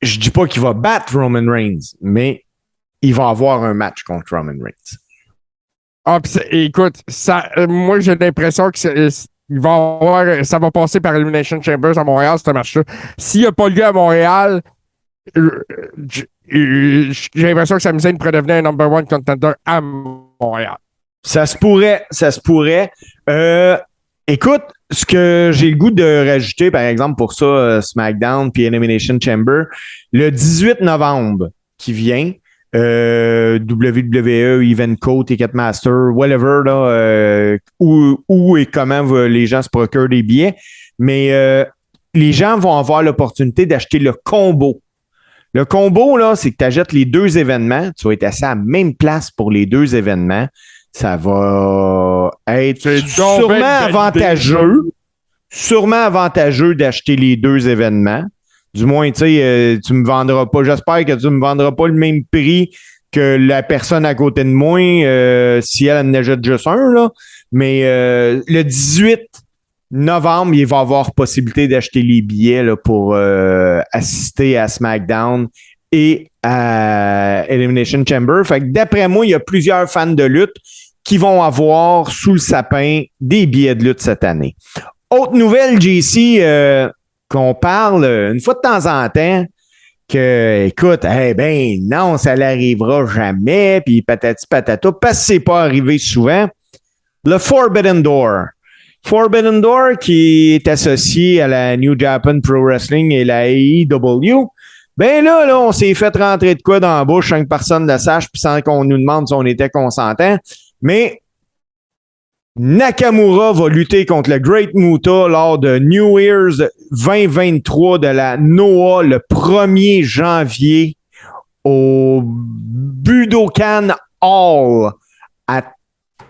je dis pas qu'il va battre Roman Reigns, mais il va avoir un match contre Roman Reigns. Ah, écoute, moi, j'ai l'impression que ça va passer par Elimination Chambers à Montréal, ce match-là. S'il n'y a pas lieu à Montréal, j'ai l'impression que Sami Zayn pourrait devenir un number one contender à Montréal. Ça se pourrait. Écoute, ce que j'ai le goût de rajouter, par exemple, pour ça, SmackDown puis Elimination Chamber, le 18 novembre qui vient, WWE, Evenco, Ticketmaster, whatever, là, où et comment les gens se procurent des billets, mais les gens vont avoir l'opportunité d'acheter le combo. Le combo, là, c'est que tu achètes les deux événements, tu vas être assis à la même place pour les deux événements. Ça va être sûrement avantageux d'acheter les deux événements. Du moins, tu sais, tu me vendras pas. J'espère que tu me vendras pas le même prix que la personne à côté de moi si elle en achète juste un, là. Mais le 18 novembre, il va avoir possibilité d'acheter les billets là, pour assister à SmackDown et à Elimination Chamber. Fait que d'après moi, il y a plusieurs fans de lutte qui vont avoir sous le sapin des billets de lutte cette année. Autre nouvelle, JC, qu'on parle une fois de temps en temps, que, écoute, non, ça n'arrivera jamais, puis patati patata, parce que c'est pas arrivé souvent. Le Forbidden Door. Forbidden Door, qui est associé à la New Japan Pro Wrestling et la AEW, ben là, on s'est fait rentrer de quoi dans la bouche sans que personne ne le sache, puis sans qu'on nous demande si on était consentant. Mais Nakamura va lutter contre le Great Muta lors de New Year's 2023 de la NOAH le 1er janvier au Budokan Hall.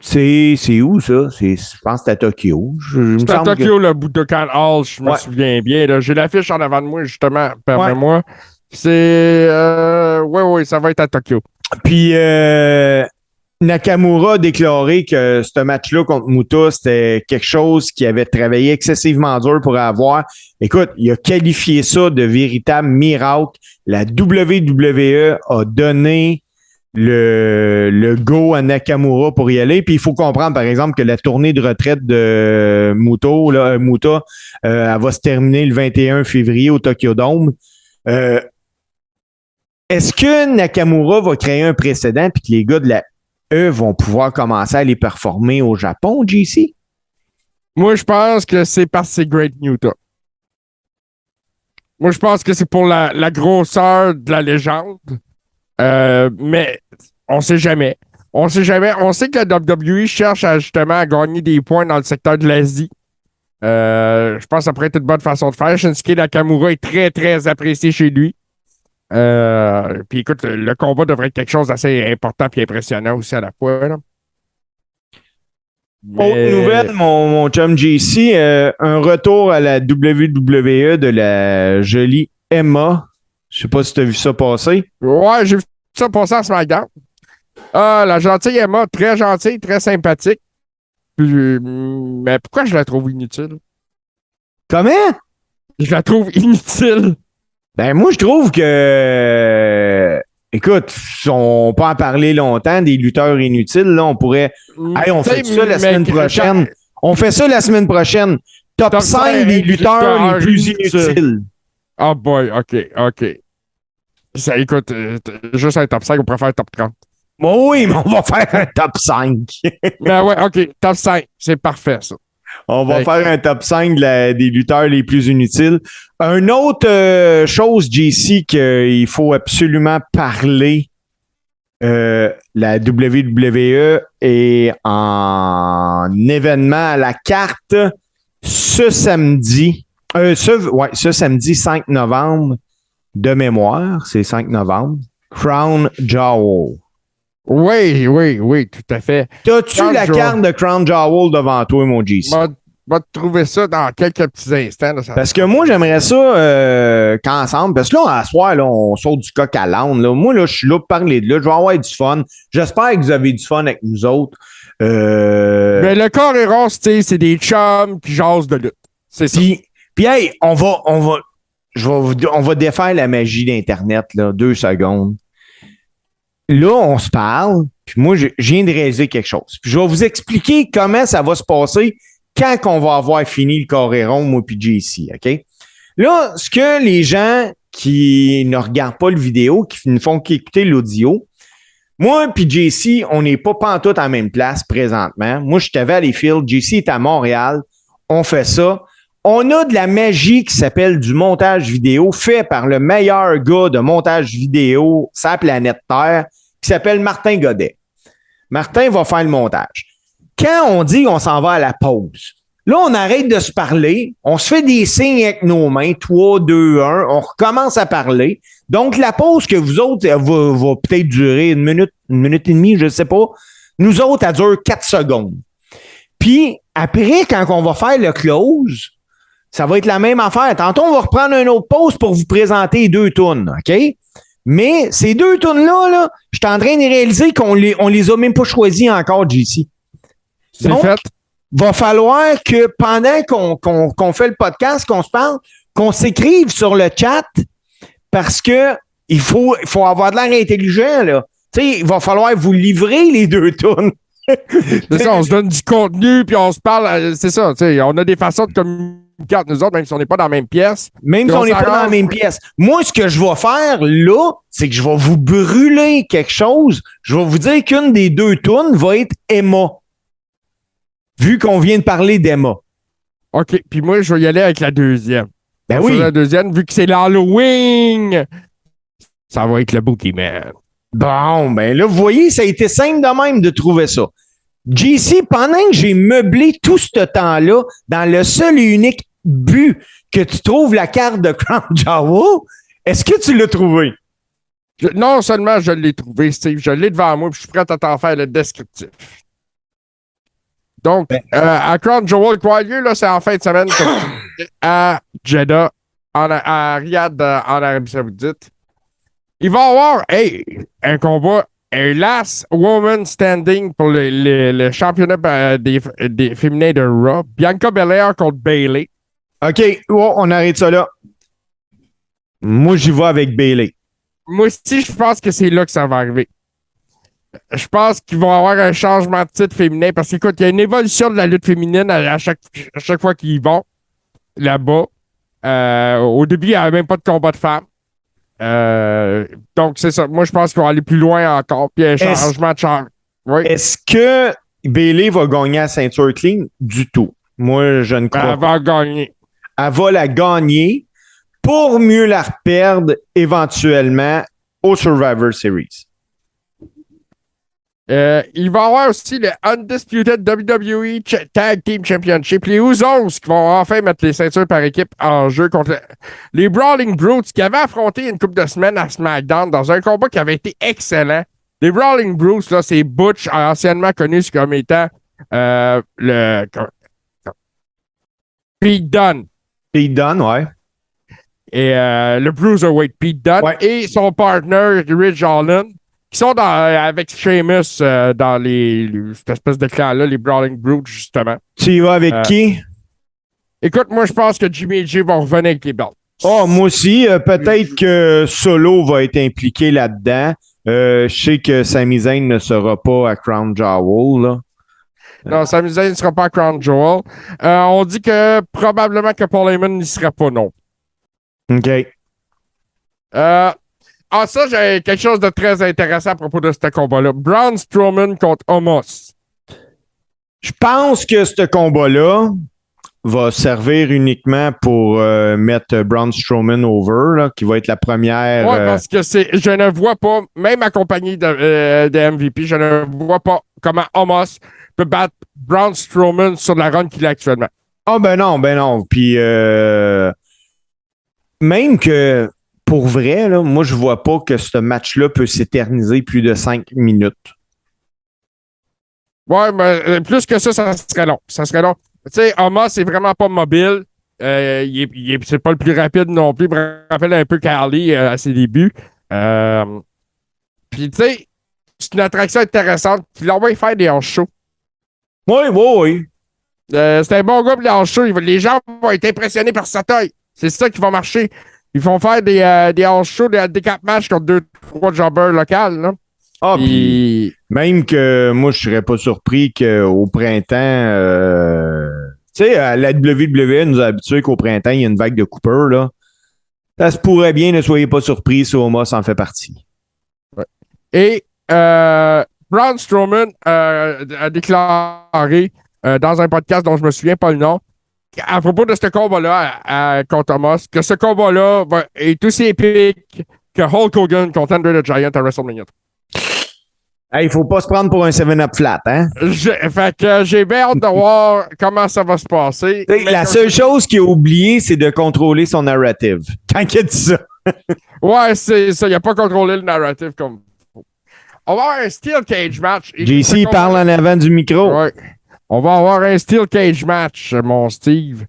C'est où ça? Je pense que c'est à Tokyo. C'est à Tokyo, le Budokan Hall, je me souviens bien. Là. J'ai l'affiche en avant de moi, justement. Permets-moi. C'est... Oui, ça va être à Tokyo. Puis... Nakamura a déclaré que ce match-là contre Muta, c'était quelque chose qu'il avait travaillé excessivement dur pour avoir. Écoute, il a qualifié ça de véritable miracle. La WWE a donné le go à Nakamura pour y aller. Puis il faut comprendre, par exemple, que la tournée de retraite de Muta, elle va se terminer le 21 février au Tokyo Dome. Est-ce que Nakamura va créer un précédent puis que les gars de la eux vont pouvoir commencer à les performer au Japon, JC? Moi, je pense que c'est parce que c'est Great Muta. Moi, je pense que c'est pour la grosseur de la légende. Mais on sait jamais. On sait jamais. On sait que la WWE cherche justement à gagner des points dans le secteur de l'Asie. Je pense que ça pourrait être une bonne façon de faire. Shinsuke Nakamura est très, très apprécié chez lui. Puis écoute, le combat devrait être quelque chose d'assez important et impressionnant aussi à la fois. Là. Autre nouvelle, mon chum JC, un retour à la WWE de la jolie Emma. Je sais pas si tu as vu ça passer. Ouais, j'ai vu ça passer à SmackDown. La gentille Emma, très gentille, très sympathique. Mais pourquoi je la trouve inutile? Comment? Je la trouve inutile. Ben, moi, je trouve que, écoute, on peut en parler longtemps, des lutteurs inutiles, là, on pourrait, on fait ça la semaine prochaine. On fait ça la semaine prochaine. Top 5 des lutteurs les plus inutiles. Oh boy, OK. Ça, écoute, juste un top 5, on pourrait faire un top 30. Oui, mais on va faire un top 5. Ben ouais, OK, top 5, c'est parfait, ça. On va faire un top 5 des lutteurs les plus inutiles. Une autre chose, JC, qu'il faut absolument parler, la WWE est en événement à la carte ce samedi 5 novembre de mémoire, c'est 5 novembre, Crown Jewel. Oui, tout à fait. T'as-tu la carte de Crown Jewel devant toi, mon JC? Va te trouver ça dans quelques petits instants. Là, parce que moi, j'aimerais ça qu'ensemble, parce que là, à soir, là, on sort du coq à l'âne. Là. Moi, là, je suis là pour parler de là. Je vais avoir du fun. J'espère que vous avez du fun avec nous autres. Mais le corps est rose, c'est des chums qui jasent de lutte. C'est ça. Puis, hey, on va défaire la magie d'Internet, là, 2 secondes. Là, on se parle. Puis moi, je viens de réaliser quelque chose. Puis je vais vous expliquer comment ça va se passer quand on va avoir fini le carré rond, moi puis JC, OK? Là, ce que les gens qui ne regardent pas le vidéo, qui ne font qu'écouter l'audio, moi puis JC, on n'est pas pantoute à la même place présentement. Moi, je suis à Valleyfield, JC est à Montréal. On fait ça. On a de la magie qui s'appelle du montage vidéo fait par le meilleur gars de montage vidéo sur la planète Terre qui s'appelle Martin Godet. Martin va faire le montage. Quand on dit qu'on s'en va à la pause, là, on arrête de se parler, on se fait des signes avec nos mains, 3, 2, 1, on recommence à parler. Donc, la pause que vous autres, elle va peut-être durer une minute et demie, je ne sais pas. Nous autres, elle dure 4 secondes. Puis, après, quand on va faire le close, ça va être la même affaire. Tantôt, on va reprendre une autre pause pour vous présenter 2 tunes, OK? Mais ces 2 tunes-là, là, je suis en train de réaliser qu'on les a même pas choisies encore, JC. C'est Donc, fait. va falloir que pendant qu'on fait le podcast, qu'on se parle, qu'on s'écrive sur le chat parce que il faut avoir de l'air intelligent, là. Tu sais, il va falloir vous livrer les 2 tunes. C'est ça, on se donne du contenu, puis on se parle. C'est ça, tu sais, on a des façons de communiquer entre nous autres, même si on n'est pas dans la même pièce. Même si on n'est pas dans la même pièce. Moi, ce que je vais faire là, c'est que je vais vous brûler quelque chose. Je vais vous dire qu'une des 2 tunes va être Emma. Vu qu'on vient de parler d'Emma. OK, puis moi, je vais y aller avec la deuxième. Ben On oui. fait la deuxième, vu que c'est l'Halloween, ça va être le Boogeyman. Bon, ben là, vous voyez, ça a été simple de même de trouver ça. JC, pendant que j'ai meublé tout ce temps-là, dans le seul et unique but que tu trouves la carte de Crown Jewel, est-ce que tu l'as trouvé? Non seulement je l'ai trouvé, Steve, je l'ai devant moi, puis je suis prêt à t'en faire le descriptif. Donc, à Crown Jewel, quoi lieu, là, c'est en fin de semaine à Jeddah, à Riyad, en Arabie Saoudite. Il va y avoir, un combat, un last woman standing pour le championnat des féminins de Raw. Bianca Belair contre Bayley. OK, on arrête ça là. Moi, j'y vais avec Bayley. Moi aussi, je pense que c'est là que ça va arriver. Je pense qu'ils vont avoir un changement de titre féminin parce qu'écoute, il y a une évolution de la lutte féminine à chaque fois qu'ils y vont là-bas. Au début, il n'y avait même pas de combat de femmes. Donc, c'est ça. Moi, je pense qu'on va aller plus loin encore. Puis, un changement de charge. Oui. Est-ce que Bayley va gagner la ceinture clean? Du tout. Moi, je ne crois pas. Elle va gagner. Elle va la gagner pour mieux la reperdre éventuellement au Survivor Series. Il va y avoir aussi le Undisputed WWE Tag Team Championship. Les Usos qui vont enfin mettre les ceintures par équipe en jeu contre les Brawling Brutes qui avaient affronté une couple de semaines à SmackDown dans un combat qui avait été excellent. Les Brawling Brutes, là, c'est Butch, anciennement connu comme étant le Pete Dunne. Pete Dunne, ouais. Et le Bruiserweight Pete Dunne et son partner Ridge Holland qui sont avec Sheamus dans cette espèce de clan-là, les Brawling Brutes, justement. Tu y vas avec qui? Écoute, moi, je pense que Jimmy et Jay vont revenir avec les belts. Oh, moi aussi. Peut-être que Solo va être impliqué là-dedans. Je sais que Sami Zayn ne sera pas à Crown Jewel, là. Non, Sami Zayn ne sera pas à Crown Jewel. On dit que probablement que Paul Heyman n'y sera pas, non. OK. Ça, j'ai quelque chose de très intéressant à propos de ce combat-là. Braun Strowman contre Omos. Je pense que ce combat-là va servir uniquement pour mettre Braun Strowman over, là, qui va être la première. Oui, parce que je ne vois pas, même accompagné de MVP, je ne vois pas comment Omos peut battre Braun Strowman sur la run qu'il a actuellement. Ah, ben non. Puis, même que, pour vrai, là, moi, je vois pas que ce match-là peut s'éterniser plus de 5 minutes. Ouais, mais plus que ça serait long. Ça serait long. Tu sais, Omos, c'est vraiment pas mobile. C'est pas le plus rapide non plus. Il me rappelle un peu Carly à ses débuts. Puis, tu sais, c'est une attraction intéressante. Tu l'envoies faire des hors-shows. Oui. C'est un bon gars pour les hors-shows. Les gens vont être impressionnés par sa taille. C'est ça qui va marcher. Ils vont faire des hors-shows, des cap matchs contre 2-3 jobbers locaux. Là. Ah, puis même que moi, je serais pas surpris qu'au printemps, tu sais, à la WWE nous a habitués qu'au printemps, il y a une vague de Cooper, là. Ça se pourrait bien, ne soyez pas surpris si Omos en fait partie. Ouais. Et Braun Strowman a déclaré dans un podcast dont je me souviens pas le nom, à propos de ce combat-là contre Omos, que ce combat-là est aussi épique que Hulk Hogan contre Andre the Giant à WrestleMania. Il faut pas se prendre pour un 7-up flat, hein? Fait que j'ai bien hâte de voir comment ça va se passer. La seule chose qu'il a oublié, c'est de contrôler son narrative. Quand il a dit ça. Ouais, c'est ça. Il n'a pas contrôlé le narrative comme faut. On va avoir un Steel Cage match. JC parle en avant du micro. Ouais. On va avoir un Steel Cage match, mon Steve.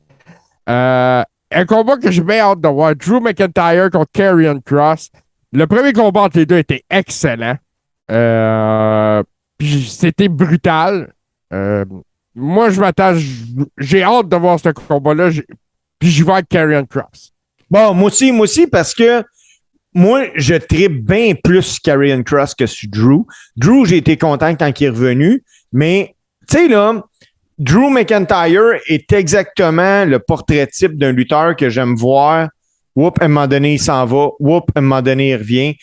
Un combat que j'ai bien hâte de voir. Drew McIntyre contre Karrion Kross. Le premier combat entre les deux était excellent. Puis c'était brutal. Moi, je m'attends. J'ai hâte de voir ce combat-là. Puis j'y vais avec Karrion Kross. Bon, moi aussi, parce que moi, je tripe bien plus Karrion Kross que sur Drew. Drew, j'ai été content quand il est revenu. Mais, tu sais, là, Drew McIntyre est exactement le portrait type d'un lutteur que j'aime voir. Whoop, à un moment donné, il s'en va. Whoop, à un moment donné, il revient.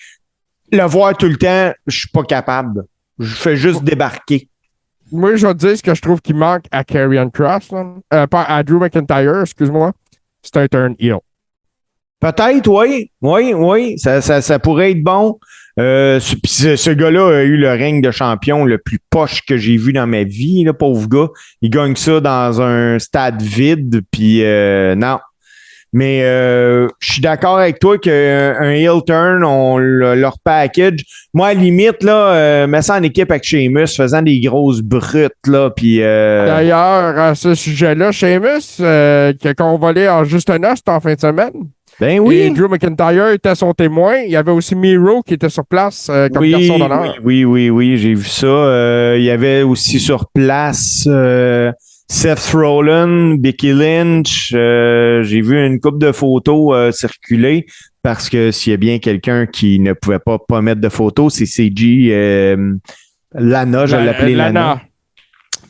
Le voir tout le temps, je suis pas capable. Je fais juste débarquer. Moi, je vais te dire ce que je trouve qui manque à Karrion Kross, pas à Drew McIntyre, excuse-moi. C'est un turn heel. Peut-être, oui. Oui. Ça pourrait être bon. Ce gars-là a eu le règne de champion le plus poche que j'ai vu dans ma vie, là, pauvre gars. Il gagne ça dans un stade vide, puis non. Mais je suis d'accord avec toi qu'un heel turn, leur package. Moi, à la limite, là, mets ça en équipe avec Sheamus, faisant des grosses brutes, là, puis... D'ailleurs, à ce sujet-là, Sheamus, qui a convolé en juste un os en fin de semaine. Ben oui. Et Drew McIntyre était son témoin. Il y avait aussi Miro qui était sur place comme garçon d'honneur. Oui, j'ai vu ça. Il y avait aussi sur place Seth Rollins, Becky Lynch. J'ai vu une couple de photos circuler parce que s'il y a bien quelqu'un qui ne pouvait pas mettre de photos, c'est CG Lana, je l'appelais Lana.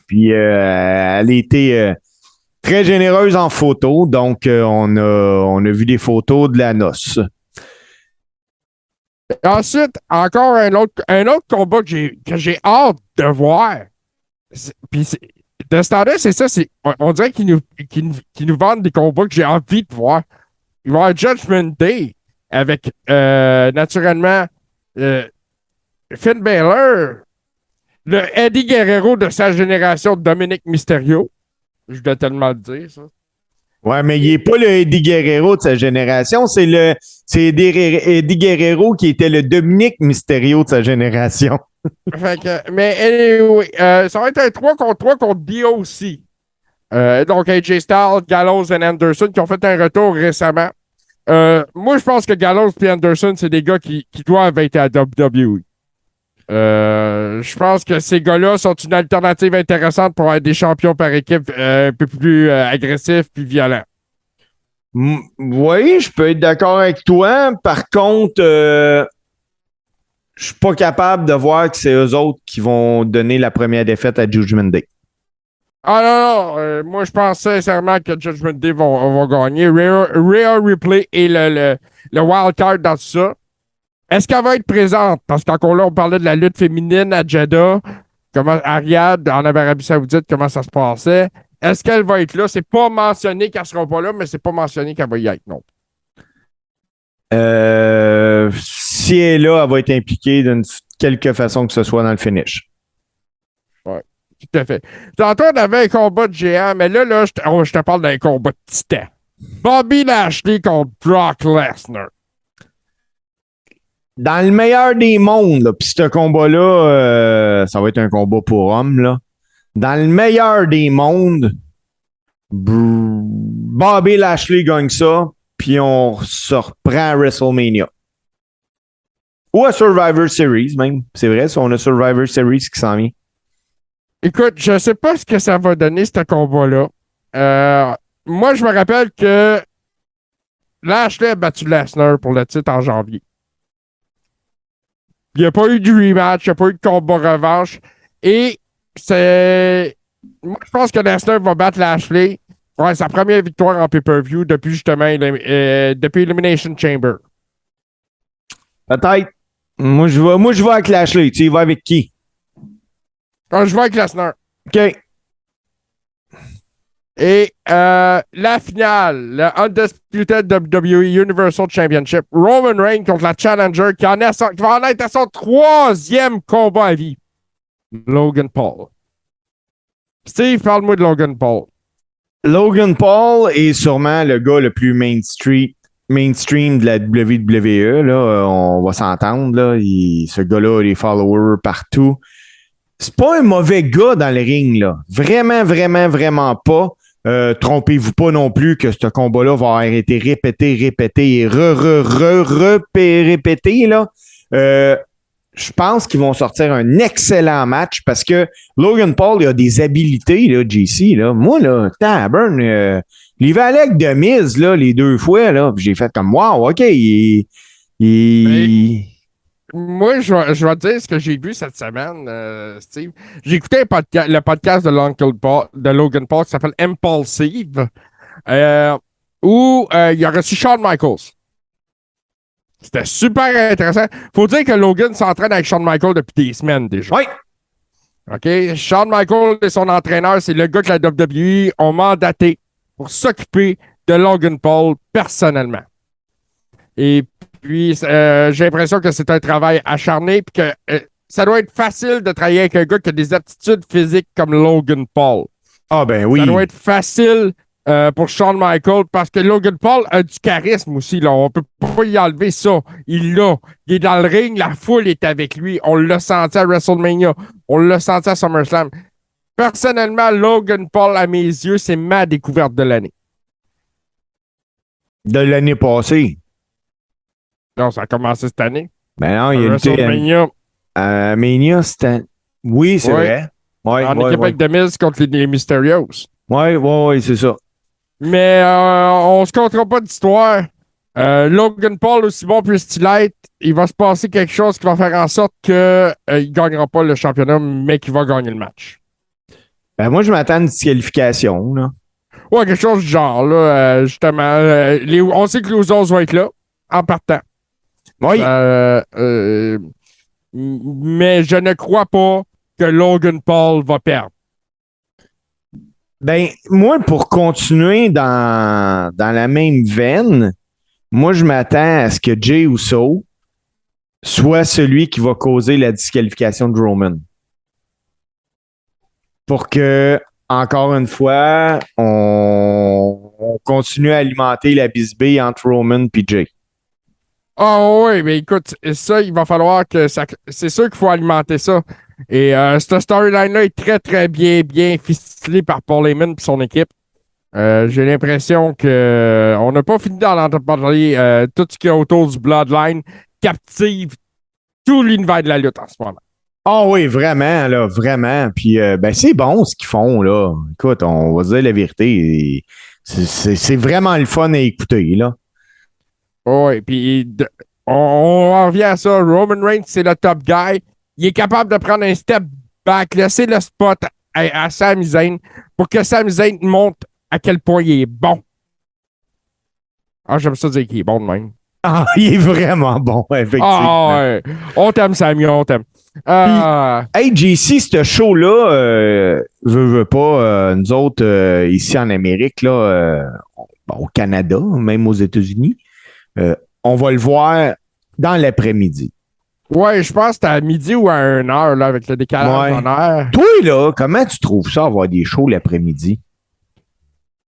Puis elle était... très généreuse en photo, donc on a vu des photos de la noce. Ensuite, encore un autre combat que j'ai hâte de voir. Puis de ce temps-là, c'est ça, on dirait qu'ils nous vendent des combats que j'ai envie de voir. Il va y avoir Judgment Day avec naturellement Finn Balor, le Eddie Guerrero de sa génération, Dominic Mysterio. Je dois tellement le dire, ça. Ouais, mais il n'est pas le Eddie Guerrero de sa génération, c'est Eddie Guerrero qui était le Dominic Mysterio de sa génération. Mais anyway, ça va être un 3 contre 3 contre DOC. Donc AJ Styles, Gallows et Anderson qui ont fait un retour récemment. Moi, je pense que Gallows et Anderson, c'est des gars qui doivent être à WWE. Je pense que ces gars-là sont une alternative intéressante pour être des champions par équipe un peu plus agressifs puis violents. Oui, je peux être d'accord avec toi. Par contre, je suis pas capable de voir que c'est eux autres qui vont donner la première défaite à Judgment Day. Ah non. Moi, je pense sincèrement que Judgment Day vont gagner. Rhea Ripley et le wild card dans tout ça. Est-ce qu'elle va être présente? Parce qu'encore là, on parlait de la lutte féminine à Jeddah, à Riyad, en Arabie Saoudite, comment ça se passait. Est-ce qu'elle va être là? C'est pas mentionné qu'elle sera pas là, mais c'est pas mentionné qu'elle va y être, non. Si elle est là, elle va être impliquée d'une quelque façon que ce soit dans le finish. Oui, tout à fait. Tantôt, on avait un combat de géant, mais là je te parle d'un combat de titan. Bobby Lashley contre Brock Lesnar. Dans le meilleur des mondes, puis ce combat-là, ça va être un combat pour hommes, là. Dans le meilleur des mondes, Bobby Lashley gagne ça, puis on se reprend à WrestleMania. Ou à Survivor Series, même. C'est vrai, si on a Survivor Series qui s'en vient. Écoute, je sais pas ce que ça va donner, ce combat-là. Moi, je me rappelle que Lashley a battu Lesnar pour le titre en janvier. Il n'y a pas eu de rematch, il n'y a pas eu de combat revanche. Et c'est. Moi, je pense que Lesnar va battre Lashley. Ouais, sa première victoire en pay-per-view depuis justement depuis Elimination Chamber. Peut-être. Moi, je vais avec Lashley. Tu y vas avec qui? Alors, je vais avec Lesnar. OK. Et la finale, le Undisputed WWE Universal Championship, Roman Reigns contre la Challenger qui va en être à son 3e combat à vie. Logan Paul. Steve, parle-moi de Logan Paul. Logan Paul est sûrement le gars le plus mainstream de la WWE. Là. On va s'entendre. Là. Ce gars-là a des followers partout. C'est pas un mauvais gars dans le ring. Là. Vraiment, vraiment, vraiment pas. Trompez-vous pas non plus que ce combat-là va avoir été répété et répété. Là. Je pense qu'ils vont sortir un excellent match parce que Logan Paul il a des habilités, là, JC. Là. Moi, là, Taburn, les Valek de Miz, là, les 2 fois, là, j'ai fait comme wow, OK. Moi, je vais te dire ce que j'ai vu cette semaine, Steve. J'ai écouté le podcast de Logan Paul qui s'appelle Impulsive, où il a reçu Shawn Michaels. C'était super intéressant. Faut dire que Logan s'entraîne avec Shawn Michaels depuis des semaines déjà. Oui. OK? Shawn Michaels et son entraîneur, c'est le gars que la WWE ont mandaté pour s'occuper de Logan Paul personnellement. Et puis, j'ai l'impression que c'est un travail acharné et que ça doit être facile de travailler avec un gars qui a des aptitudes physiques comme Logan Paul. Ah ben oui. Ça doit être facile pour Shawn Michaels parce que Logan Paul a du charisme aussi. Là. On ne peut pas y enlever ça. Il l'a. Il est dans le ring, la foule est avec lui. On l'a senti à WrestleMania. On l'a senti à SummerSlam. Personnellement, Logan Paul, à mes yeux, c'est ma découverte de l'année. De l'année passée. Non, ça a commencé cette année. Ben non, il y a WrestleMania. Mania, c'était. Oui, c'est vrai. Ouais, en équipe avec The Miz contre les Mysterios. Oui, c'est ça. Mais on se comptera pas d'histoire. Logan Paul, aussi bon puisse-t-il être, il va se passer quelque chose qui va faire en sorte qu'il ne gagnera pas le championnat, mais qu'il va gagner le match. Ben moi, je m'attends à une disqualification. Là. Ouais, quelque chose du genre, là, justement. On sait que les Usos vont être là, en partant. Oui. Mais je ne crois pas que Logan Paul va perdre. Ben, moi, pour continuer dans la même veine, moi, je m'attends à ce que Jey Uso soit celui qui va causer la disqualification de Roman. Pour que, encore une fois, on continue à alimenter la bisbille entre Roman et Jey. Ah oui, mais écoute, ça, il va falloir que ça. C'est sûr qu'il faut alimenter ça. Et cette storyline-là est très, très bien ficelée par Paul Heyman et son équipe. J'ai l'impression qu'on n'a pas fini d'en entendre parler. Tout ce qu'il y a autour du Bloodline captive tout l'univers de la lutte en ce moment. Ah oui, vraiment, là, vraiment. Puis, ben, c'est bon ce qu'ils font, là. Écoute, on va se dire la vérité. C'est vraiment le fun à écouter, là. Oui, puis on en revient à ça. Roman Reigns, c'est le top guy. Il est capable de prendre un step back, laisser le spot à Sami Zayn pour que Sami Zayn montre à quel point il est bon. Ah, j'aime ça dire qu'il est bon de même. Ah, il est vraiment bon, effectivement. Ah, ouais. On t'aime, Sami, on t'aime. Hey, JC, ce show-là, veut pas, nous autres, ici en Amérique, là, au Canada, même aux États-Unis, on va le voir dans l'après-midi. Ouais, je pense que c'était à midi ou à 1h, là, avec le décalage en heure. Toi, là, comment tu trouves ça, avoir des shows l'après-midi?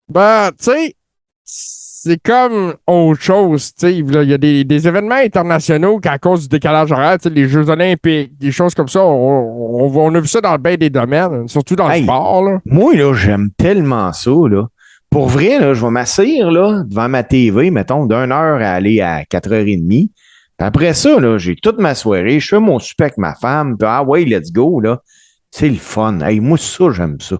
Ben, tu sais, c'est comme autre chose, tu sais. Il y a des événements internationaux qu'à cause du décalage horaire, tu sais, les Jeux olympiques, des choses comme ça, on a vu ça dans le bain des domaines, surtout dans le sport, là. Moi, là, j'aime tellement ça, là. Pour vrai, là, je vais m'asseoir, là, devant ma TV, mettons, d'1 heure à aller à 4h30. Puis après ça, là, j'ai toute ma soirée, je fais mon souper avec ma femme, puis ah ouais, let's go, là. C'est le fun. Hey, moi, ça, j'aime ça.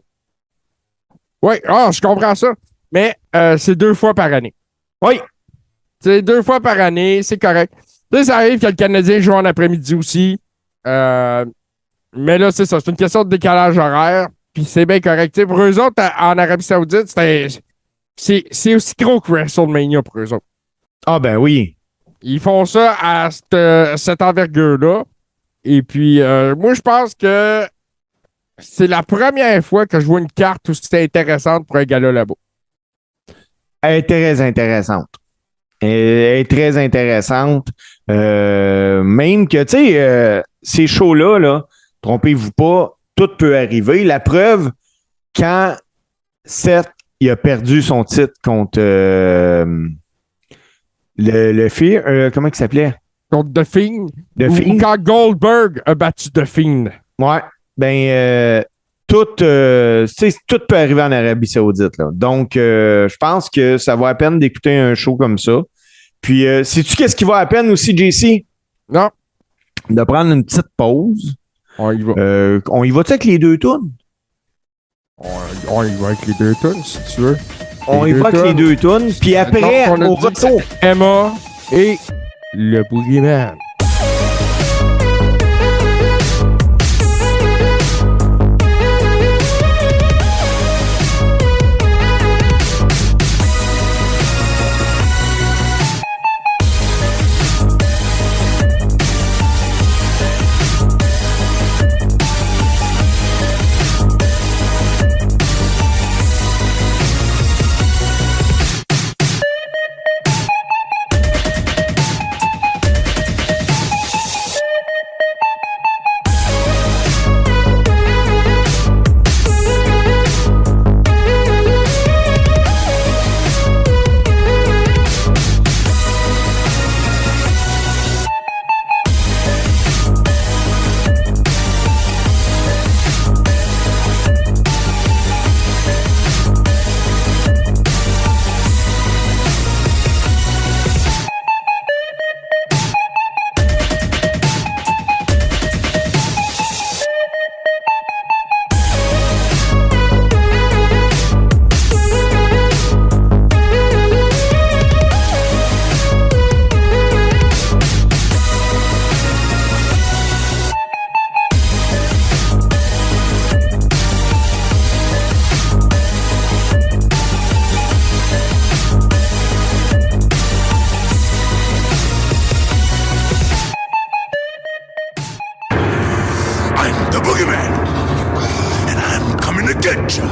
Oui, je comprends ça. Mais c'est 2 fois par année. Oui. C'est 2 fois par année, c'est correct. Tu sais, ça arrive que le Canadien joue en après-midi aussi. Mais là, c'est ça. C'est une question de décalage horaire. Puis c'est bien correct. Tu sais, pour eux autres, en Arabie Saoudite, c'est aussi gros que WrestleMania pour eux autres. Ah, ben oui. Ils font ça à cette envergure-là. Et puis, moi, je pense que c'est la première fois que je vois une carte où c'était intéressante pour un gars-là là-bas. Elle est très intéressante. Elle est très intéressante. Même que, tu sais, ces shows-là, là, trompez-vous pas, tout peut arriver. La preuve, quand Seth il a perdu son titre contre le Fear, comment il s'appelait? Contre The Fiend. The Ou Fiend. quand Goldberg a battu The Fiend. Ouais. Ben, tout peut arriver en Arabie Saoudite. Là. Donc, je pense que ça vaut la peine d'écouter un show comme ça. Puis, sais-tu qu'est-ce qui vaut la peine aussi, JC? Non. De prendre une petite pause. On y va. On y va-tu avec les deux tunes? On y va avec les deux tunes, si tu veux. On y va avec les deux tunes. Puis après, Donc, on a au dit que retour. c'est Emma et le Boogeyman. I'm the Boogeyman, and I'm coming to get you.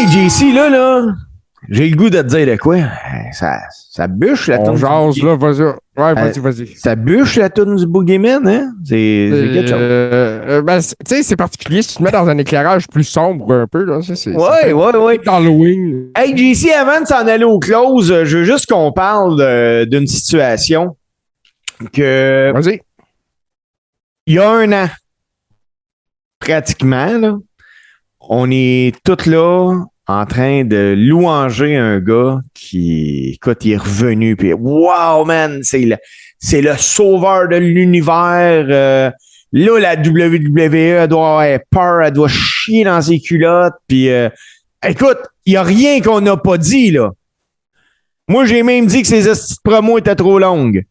Hey, JC, là, j'ai le goût de te dire de quoi. Ça bûche la On toune. jase, là, vas-y. Ouais, vas-y. Ça bûche la toune du Boogeyman, hein? C'est quelque chose. Ben, tu sais, c'est particulier si tu te mets dans un éclairage plus sombre un peu, là. Ouais. Halloween. Hey, JC, avant de s'en aller au close, je veux juste qu'on parle d'une situation que Vas-y. il y a un an, pratiquement, là, on est tous là en train de louanger un gars qui, écoute, il est revenu, puis wow, man, c'est le sauveur de l'univers. Là, la WWE, elle doit avoir peur, elle doit chier dans ses culottes, puis écoute, il n'y a rien qu'on n'a pas dit, là. Moi, j'ai même dit que ces promos étaient trop longues.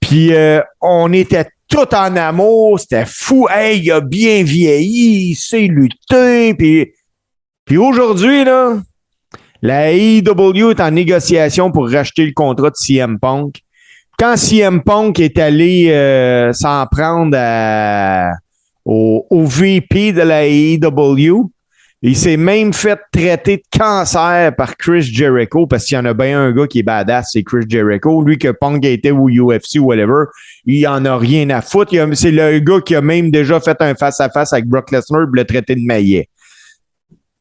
Puis on était tout en amour, c'était fou. Hey, il a bien vieilli, il sait lutter. Puis aujourd'hui, là, la AEW est en négociation pour racheter le contrat de CM Punk. Quand CM Punk est allé s'en prendre au VP de la AEW, il s'est même fait traiter de cancer par Chris Jericho parce qu'il y en a bien un gars qui est badass, c'est Chris Jericho. Lui, que Punk a été au UFC ou whatever, il en a rien à foutre. C'est le gars qui a même déjà fait un face-à-face avec Brock Lesnar pour le traiter de maillet.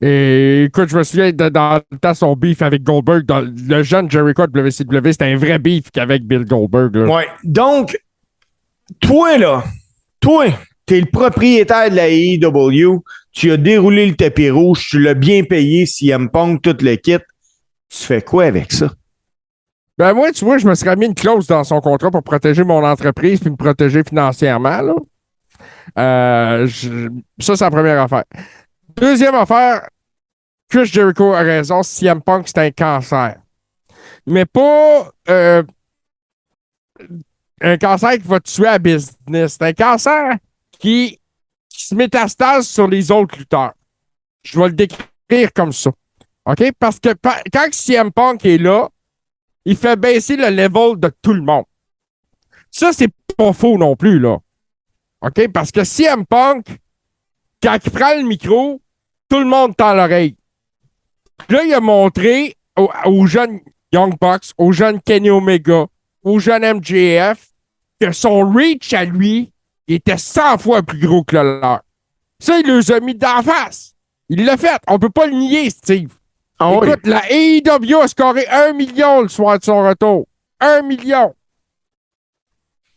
Et écoute, je me souviens dans le temps son beef avec Goldberg, le jeune Jericho de WCW, c'était un vrai beef qu'avec Bill Goldberg. Là. Ouais. Donc, toi, t'es le propriétaire de la AEW, tu as déroulé le tapis rouge, tu l'as bien payé, CM Punk, tout le kit. Tu fais quoi avec ça? Ben moi, tu vois, je me serais mis une clause dans son contrat pour protéger mon entreprise puis me protéger financièrement. Là. Ça, c'est la première affaire. Deuxième affaire, Chris Jericho a raison, CM Punk, c'est un cancer. Mais pas un cancer qui va te tuer à business. C'est un cancer qui se métastase sur les autres lutteurs. Je vais le décrire comme ça. OK? Parce que quand CM Punk est là, il fait baisser le level de tout le monde. Ça, c'est pas faux non plus, là. OK? Parce que CM Punk, quand il prend le micro, tout le monde tend l'oreille. Là, il a montré aux jeunes Young Bucks, aux jeunes Kenny Omega, aux jeunes MJF, que son reach à lui était 100 fois plus gros que le leur. Ça, il les a mis d'en face. Il l'a fait. On peut pas le nier, Steve. Ah écoute, oui. la AEW a scoré 1 million le soir de son retour. 1 million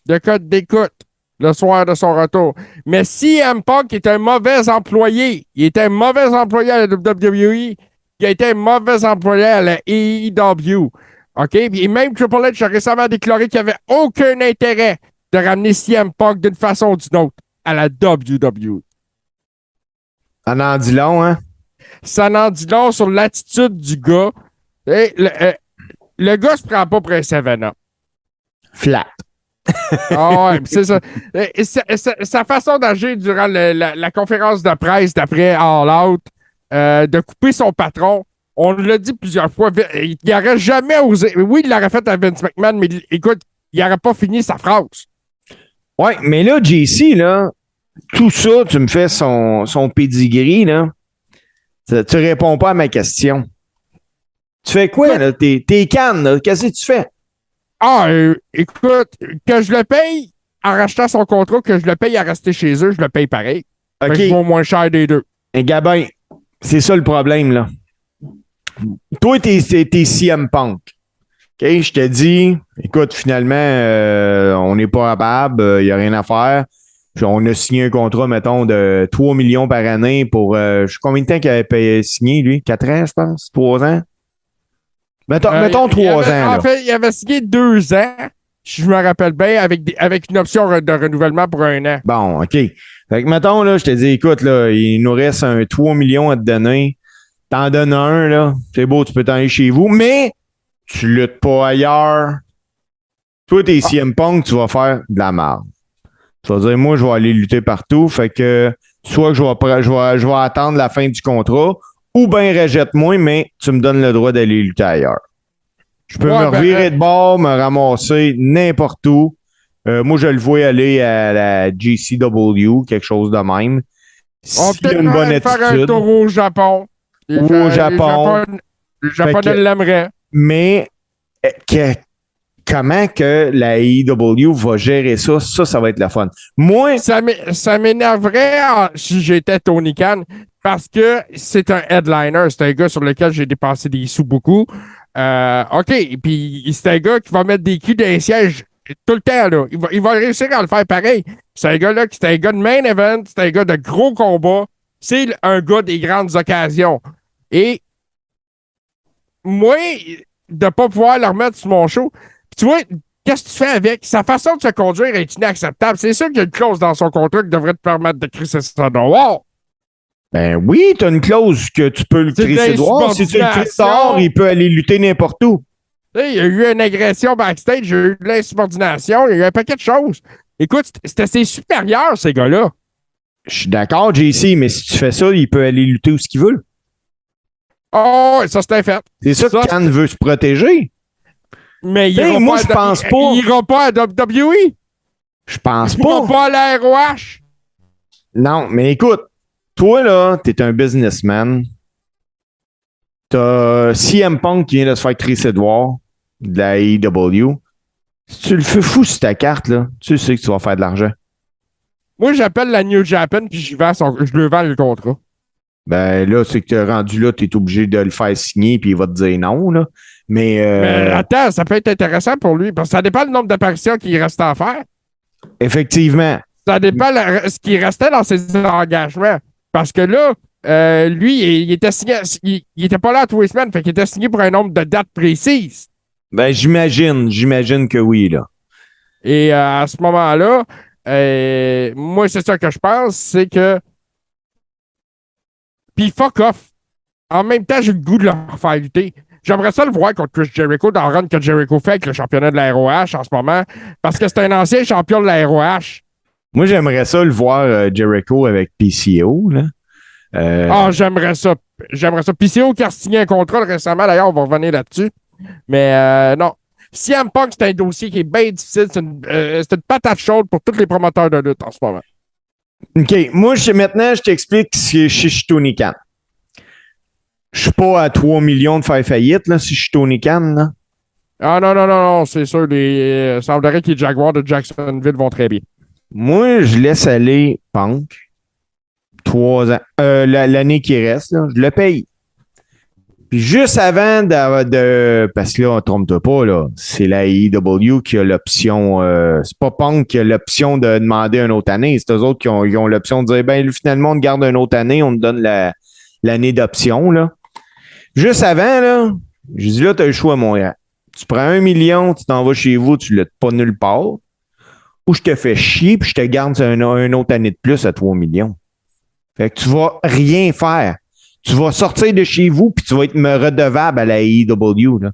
de codes d'écoute le soir de son retour. Mais CM Punk est un mauvais employé. Il était un mauvais employé à la WWE. Il a été un mauvais employé à la AEW. OK? Et même Triple H a récemment déclaré qu'il n'y avait aucun intérêt de ramener CM Punk d'une façon ou d'une autre à la WWE. Ça en dit long, hein? Ça en dit long sur l'attitude du gars. Et le gars se prend pas pour un 7-up. Flat. Ah ouais, c'est ça. Sa façon d'agir durant la conférence de presse d'après All Out, de couper son patron, on l'a dit plusieurs fois, il n'aurait jamais osé. Oui, il l'aurait fait à Vince McMahon, mais écoute, il n'aurait pas fini sa phrase. Ouais, mais là, JC, là, tout ça, tu me fais son pedigree, là. Tu réponds pas à ma question. Tu fais quoi, là? T'es canne, là? Qu'est-ce que tu fais? Ah, écoute, que je le paye en rachetant son contrat, que je le paye à rester chez eux, je le paye pareil. OK. Fait que je vaux moins cher des deux. Et Gabin, c'est ça le problème, là. Toi, t'es CM Punk. OK, je te dis, écoute, finalement, on n'est pas capable, il n'y a rien à faire. Puis on a signé un contrat, mettons, de 3 millions par année pour... je sais combien de temps qu'il avait signé, lui? 4 ans, je pense? 3 ans? Mettons 3 ans. Là. En fait, il avait signé 2 ans, si je me rappelle bien, avec une option de renouvellement pour 1 an. Bon, OK. Fait que, mettons, là, je te dis, écoute, là, il nous reste un 3 millions à te donner. T'en donnes un, là. C'est beau, tu peux t'en aller chez vous, mais tu luttes pas ailleurs. Toi, t'es CM Punk, tu vas faire de la merde. Tu vas dire, moi, je vais aller lutter partout. Fait que, soit que je vais attendre la fin du contrat, ou bien rejette-moi, mais tu me donnes le droit d'aller lutter ailleurs. Je peux me revirer de bord, me ramasser n'importe où. Moi, je le vois aller à la GCW, quelque chose de même. On peut peut-être faire un tour au Japon. ou au Japon. Les Japonais l'aimeraient. Mais comment que la AEW va gérer ça? Ça va être la fun. Moi, ça m'énerverait si j'étais Tony Khan parce que c'est un headliner. C'est un gars sur lequel j'ai dépensé des sous beaucoup. OK, puis c'est un gars qui va mettre des culs dans les sièges tout le temps. Là. Il va réussir à le faire pareil. C'est un gars-là qui c'est un gars de main event, c'est un gars de gros combats. C'est un gars des grandes occasions. Et moi, de ne pas pouvoir le remettre sur mon show, tu vois, qu'est-ce que tu fais avec? Sa façon de se conduire est inacceptable. C'est sûr qu'il y a une clause dans son contrat qui devrait te permettre de crisser ça dehors. Ben oui, tu as une clause que tu peux le crisser dehors. Si tu le crisses dehors, il peut aller lutter n'importe où. Il y a eu une agression backstage, il y a eu de l'insubordination, il y a eu un paquet de choses. Écoute, c'était ses supérieurs, ces gars-là. Je suis d'accord, JC, mais si tu fais ça, il peut aller lutter où ce qu'il veut. Oh, ça, c'était fait. C'est ça que Khan veut se protéger. Mais il je pense pas. Il ira pas à WWE. Je pense pas. Il ira pas à la ROH. Non, mais écoute, toi, là, t'es un businessman. T'as CM Punk qui vient de se faire crisser dehors de la AEW. Si tu le fais fou sur ta carte, là, tu sais que tu vas faire de l'argent. Moi, j'appelle la New Japan puis je lui vends le contrat. Ben là, c'est que t'es rendu là, t'es obligé de le faire signer puis il va te dire non, là. Mais attends, ça peut être intéressant pour lui parce que ça dépend du nombre d'apparitions qu'il reste à faire. Effectivement. Ça dépend ce qui restait dans ses engagements. Parce que là, lui, il était signé, il était pas là à tous les semaines, fait qu'il était signé pour un nombre de dates précises. Ben, j'imagine que oui, là. Et à ce moment-là, moi, c'est ça que je pense, c'est que. Puis fuck off. En même temps, j'ai le goût de le faire lutter. J'aimerais ça le voir contre Chris Jericho dans le run que Jericho fait avec le championnat de la ROH en ce moment, parce que c'est un ancien champion de la ROH. Moi, j'aimerais ça le voir Jericho avec PCO, là. J'aimerais ça. PCO qui a signé un contrat récemment, d'ailleurs, on va revenir là-dessus. Mais non. CM Punk, c'est un dossier qui est bien difficile. C'est une patate chaude pour tous les promoteurs de lutte en ce moment. OK. Moi, maintenant, je t'explique si je suis Tony Khan. Je suis pas à 3 millions de faire faillite, là, si je suis Tony Khan, là. Ah non, c'est sûr. Il semblerait que les Jaguars de Jacksonville vont très bien. Moi, je laisse aller Punk 3 ans. L'année qui reste, là, je le paye. Puis juste avant parce que là, on ne trompe pas, là, c'est la AEW qui a l'option. C'est pas Punk qui a l'option de demander une autre année. C'est eux autres qui ont l'option de dire ben finalement, on te garde une autre année, on te donne l'année d'option. Là. Juste avant, là, je dis là, tu as le choix, mon gars. Tu prends 1 million, tu t'en vas chez vous, tu ne l'as pas nulle part. Ou je te fais chier, puis je te garde une autre année de plus à 3 millions. Fait que tu vas rien faire. Tu vas sortir de chez vous, puis tu vas être redevable à la AEW. Là.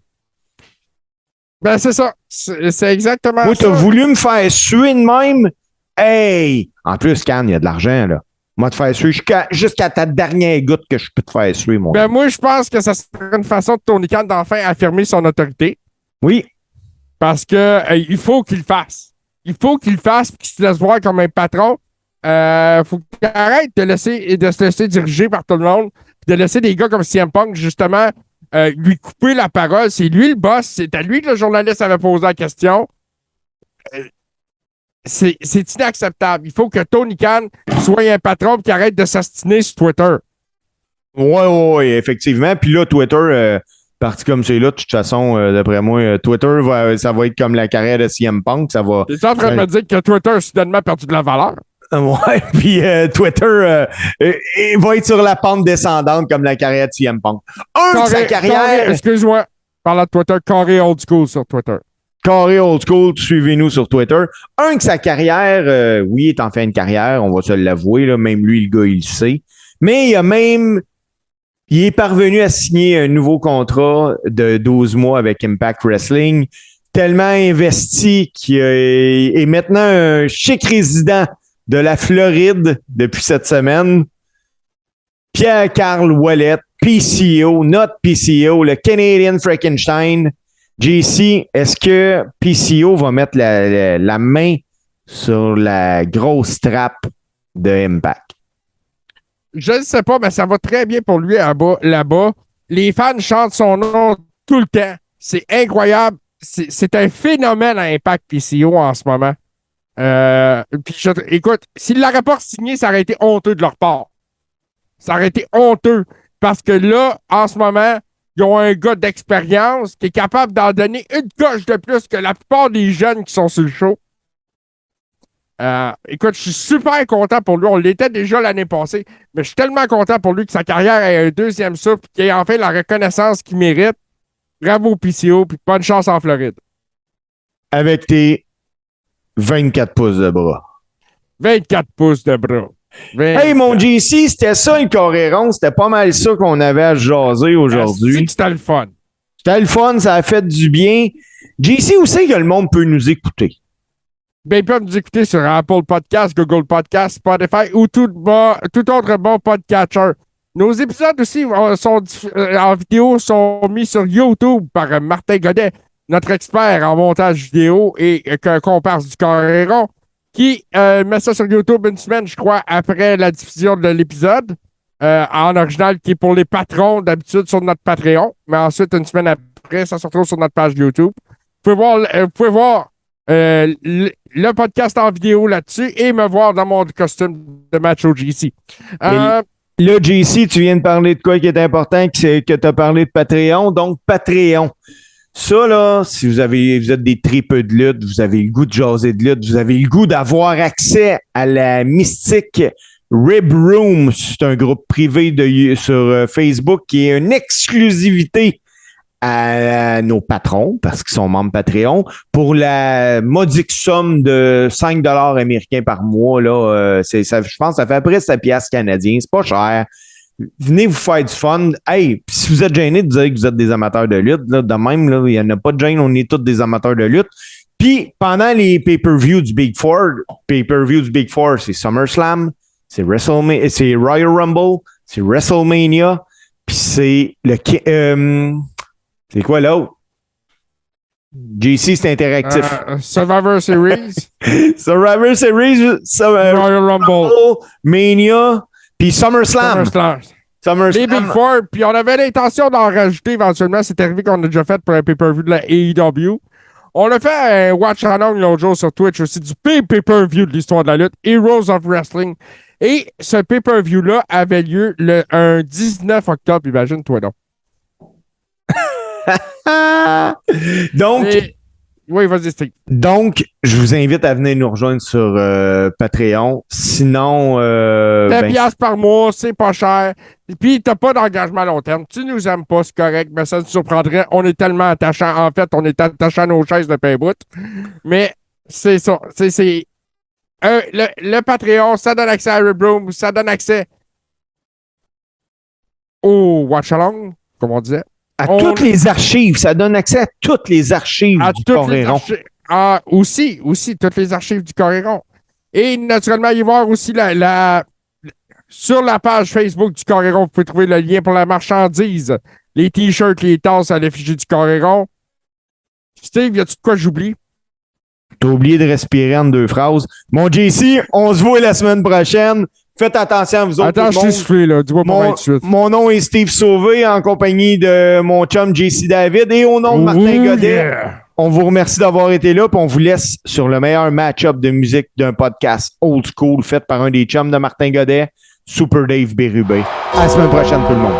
Ben, c'est ça. C'est exactement moi, ça. Moi, t'as voulu me faire suer de même? Hey! En plus, Cannes, il y a de l'argent, là. Moi, te faire suer jusqu'à ta dernière goutte que je peux te faire suer, mon Ben, gars. moi, je pense que ça serait une façon de Tony Khan d'enfin affirmer son autorité. Oui. Parce que il faut qu'il le fasse. Il faut qu'il le fasse et qu'il se laisse voir comme un patron. Faut qu'il arrête de se laisser diriger par tout le monde. De laisser des gars comme CM Punk, justement, lui couper la parole. C'est lui le boss. C'est à lui que le journaliste avait posé la question. C'est inacceptable. Il faut que Tony Khan soit un patron et qu'il arrête de s'astiner sur Twitter. Oui, effectivement. Puis là, Twitter, parti comme c'est là, de toute façon, d'après moi, Twitter, ça va être comme la carrière de CM Punk. Ça va. T'es en train de me dire que Twitter a soudainement perdu de la valeur? Ouais, puis Twitter il va être sur la pente descendante comme la carrière de CM Punk. Sa carrière. Excuse-moi, parlant de Twitter, carré old school sur Twitter. Carré old school, suivez-nous sur Twitter. Que sa carrière, oui, est en fin de carrière, on va se l'avouer, là, même lui, le gars, il le sait. Mais il est parvenu à signer un nouveau contrat de 12 mois avec Impact Wrestling, tellement investi qu'il est maintenant un chic résident de la Floride depuis cette semaine. Pierre-Carl Ouellet, PCO, notre PCO, le Canadian Frankenstein. JC, est-ce que PCO va mettre la main sur la grosse trappe de Impact? Je ne sais pas, mais ça va très bien pour lui là-bas. Les fans chantent son nom tout le temps. C'est incroyable. C'est un phénomène à Impact PCO en ce moment. Écoute, s'il l'aurait pas signé, ça aurait été honteux de leur part. Ça aurait été honteux. Parce que là, en ce moment, ils ont un gars d'expérience qui est capable d'en donner une coche de plus que la plupart des jeunes qui sont sur le show. Écoute, je suis super content pour lui. On l'était déjà l'année passée, mais je suis tellement content pour lui que sa carrière ait un deuxième souffle et qu'il ait enfin la reconnaissance qu'il mérite. Bravo PCO, puis bonne chance en Floride. Avec tes 24 pouces de bras. 24 pouces de bras. 24. Hey, mon JC, c'était ça le Coréron. C'était pas mal ça qu'on avait à jaser aujourd'hui. C'était le fun. C'était le fun, ça a fait du bien. JC, où c'est que le monde peut nous écouter? Ben, ils peuvent nous écouter sur Apple Podcasts, Google Podcasts, Spotify ou tout autre bon podcatcher. Nos épisodes aussi en vidéo sont mis sur YouTube par Martin Godet, notre expert en montage vidéo et comparse du Coréron, qui met ça sur YouTube une semaine, je crois, après la diffusion de l'épisode, en original, qui est pour les patrons d'habitude sur notre Patreon. Mais ensuite, une semaine après, ça se retrouve sur notre page YouTube. Vous pouvez voir le podcast en vidéo là-dessus et me voir dans mon costume de Macho GC. Là, JC, tu viens de parler de quoi qui est important, que tu as parlé de Patreon. Donc, Patreon. Ça, là, si vous êtes des tripeux de lutte, vous avez le goût de jaser de lutte, vous avez le goût d'avoir accès à la mystique Rib Room. C'est un groupe privé sur Facebook qui est une exclusivité à nos patrons, parce qu'ils sont membres Patreon, pour la modique somme de 5 $ américains par mois. Là, je pense que ça fait à peu près 7 piastres canadiens. C'est pas cher. Venez vous faire du fun. Hey, si vous êtes gênés de dire que vous êtes des amateurs de lutte, là, de même, là, il n'y en a pas de gêne, on est tous des amateurs de lutte. Puis, pendant les pay-per-view du Big Four, c'est SummerSlam, c'est WrestleMania, c'est Royal Rumble, c'est WrestleMania, puis c'est c'est quoi l'autre? JC, c'est interactif. Survivor Series. Survivor Series, Royal Rumble. Mania, puis SummerSlam. Les Big Four, puis on avait l'intention d'en rajouter éventuellement. C'est arrivé qu'on a déjà fait pour un pay-per-view de la AEW. On a fait un watch along l'autre jour sur Twitch aussi du pay-per-view de l'histoire de la lutte, Heroes of Wrestling. Et ce pay-per-view-là avait lieu un 19 octobre, imagine-toi donc. Donc, oui, vas-y, Steve. Donc, je vous invite à venir nous rejoindre sur Patreon. Sinon, 10 piastres par mois, c'est pas cher. Et puis, t'as pas d'engagement à long terme. Tu nous aimes pas, c'est correct, mais ça te surprendrait. On est tellement attachants. En fait, on est attachants à nos chaises de pain bout. Mais c'est ça. Le Patreon, ça donne accès à Rib Room, ça donne accès au Watch Along, comme on disait. Toutes les archives. Ça donne accès à toutes les archives du Coréron. Aussi, toutes les archives du Coréron. Et naturellement, il va y voir aussi sur la page Facebook du Coréron, vous pouvez trouver le lien pour la marchandise. Les t-shirts, les tasses à l'effigie du Coréron. Steve, y a-tu de quoi j'oublie? T'as oublié de respirer en 2 phrases. Mon JC, on se voit la semaine prochaine. Faites attention à vous autres. Attends, je suis soufflé, là. Dis-moi pas tout de suite. Mon nom est Steve Sauvé, en compagnie de mon chum JC David et au nom de Martin Godet. Yeah. On vous remercie d'avoir été là, puis on vous laisse sur le meilleur match-up de musique d'un podcast old school fait par un des chums de Martin Godet, Super Dave Bérubé. À la semaine prochaine, tout le monde.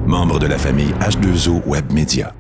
Membre de la famille H2O Web Media.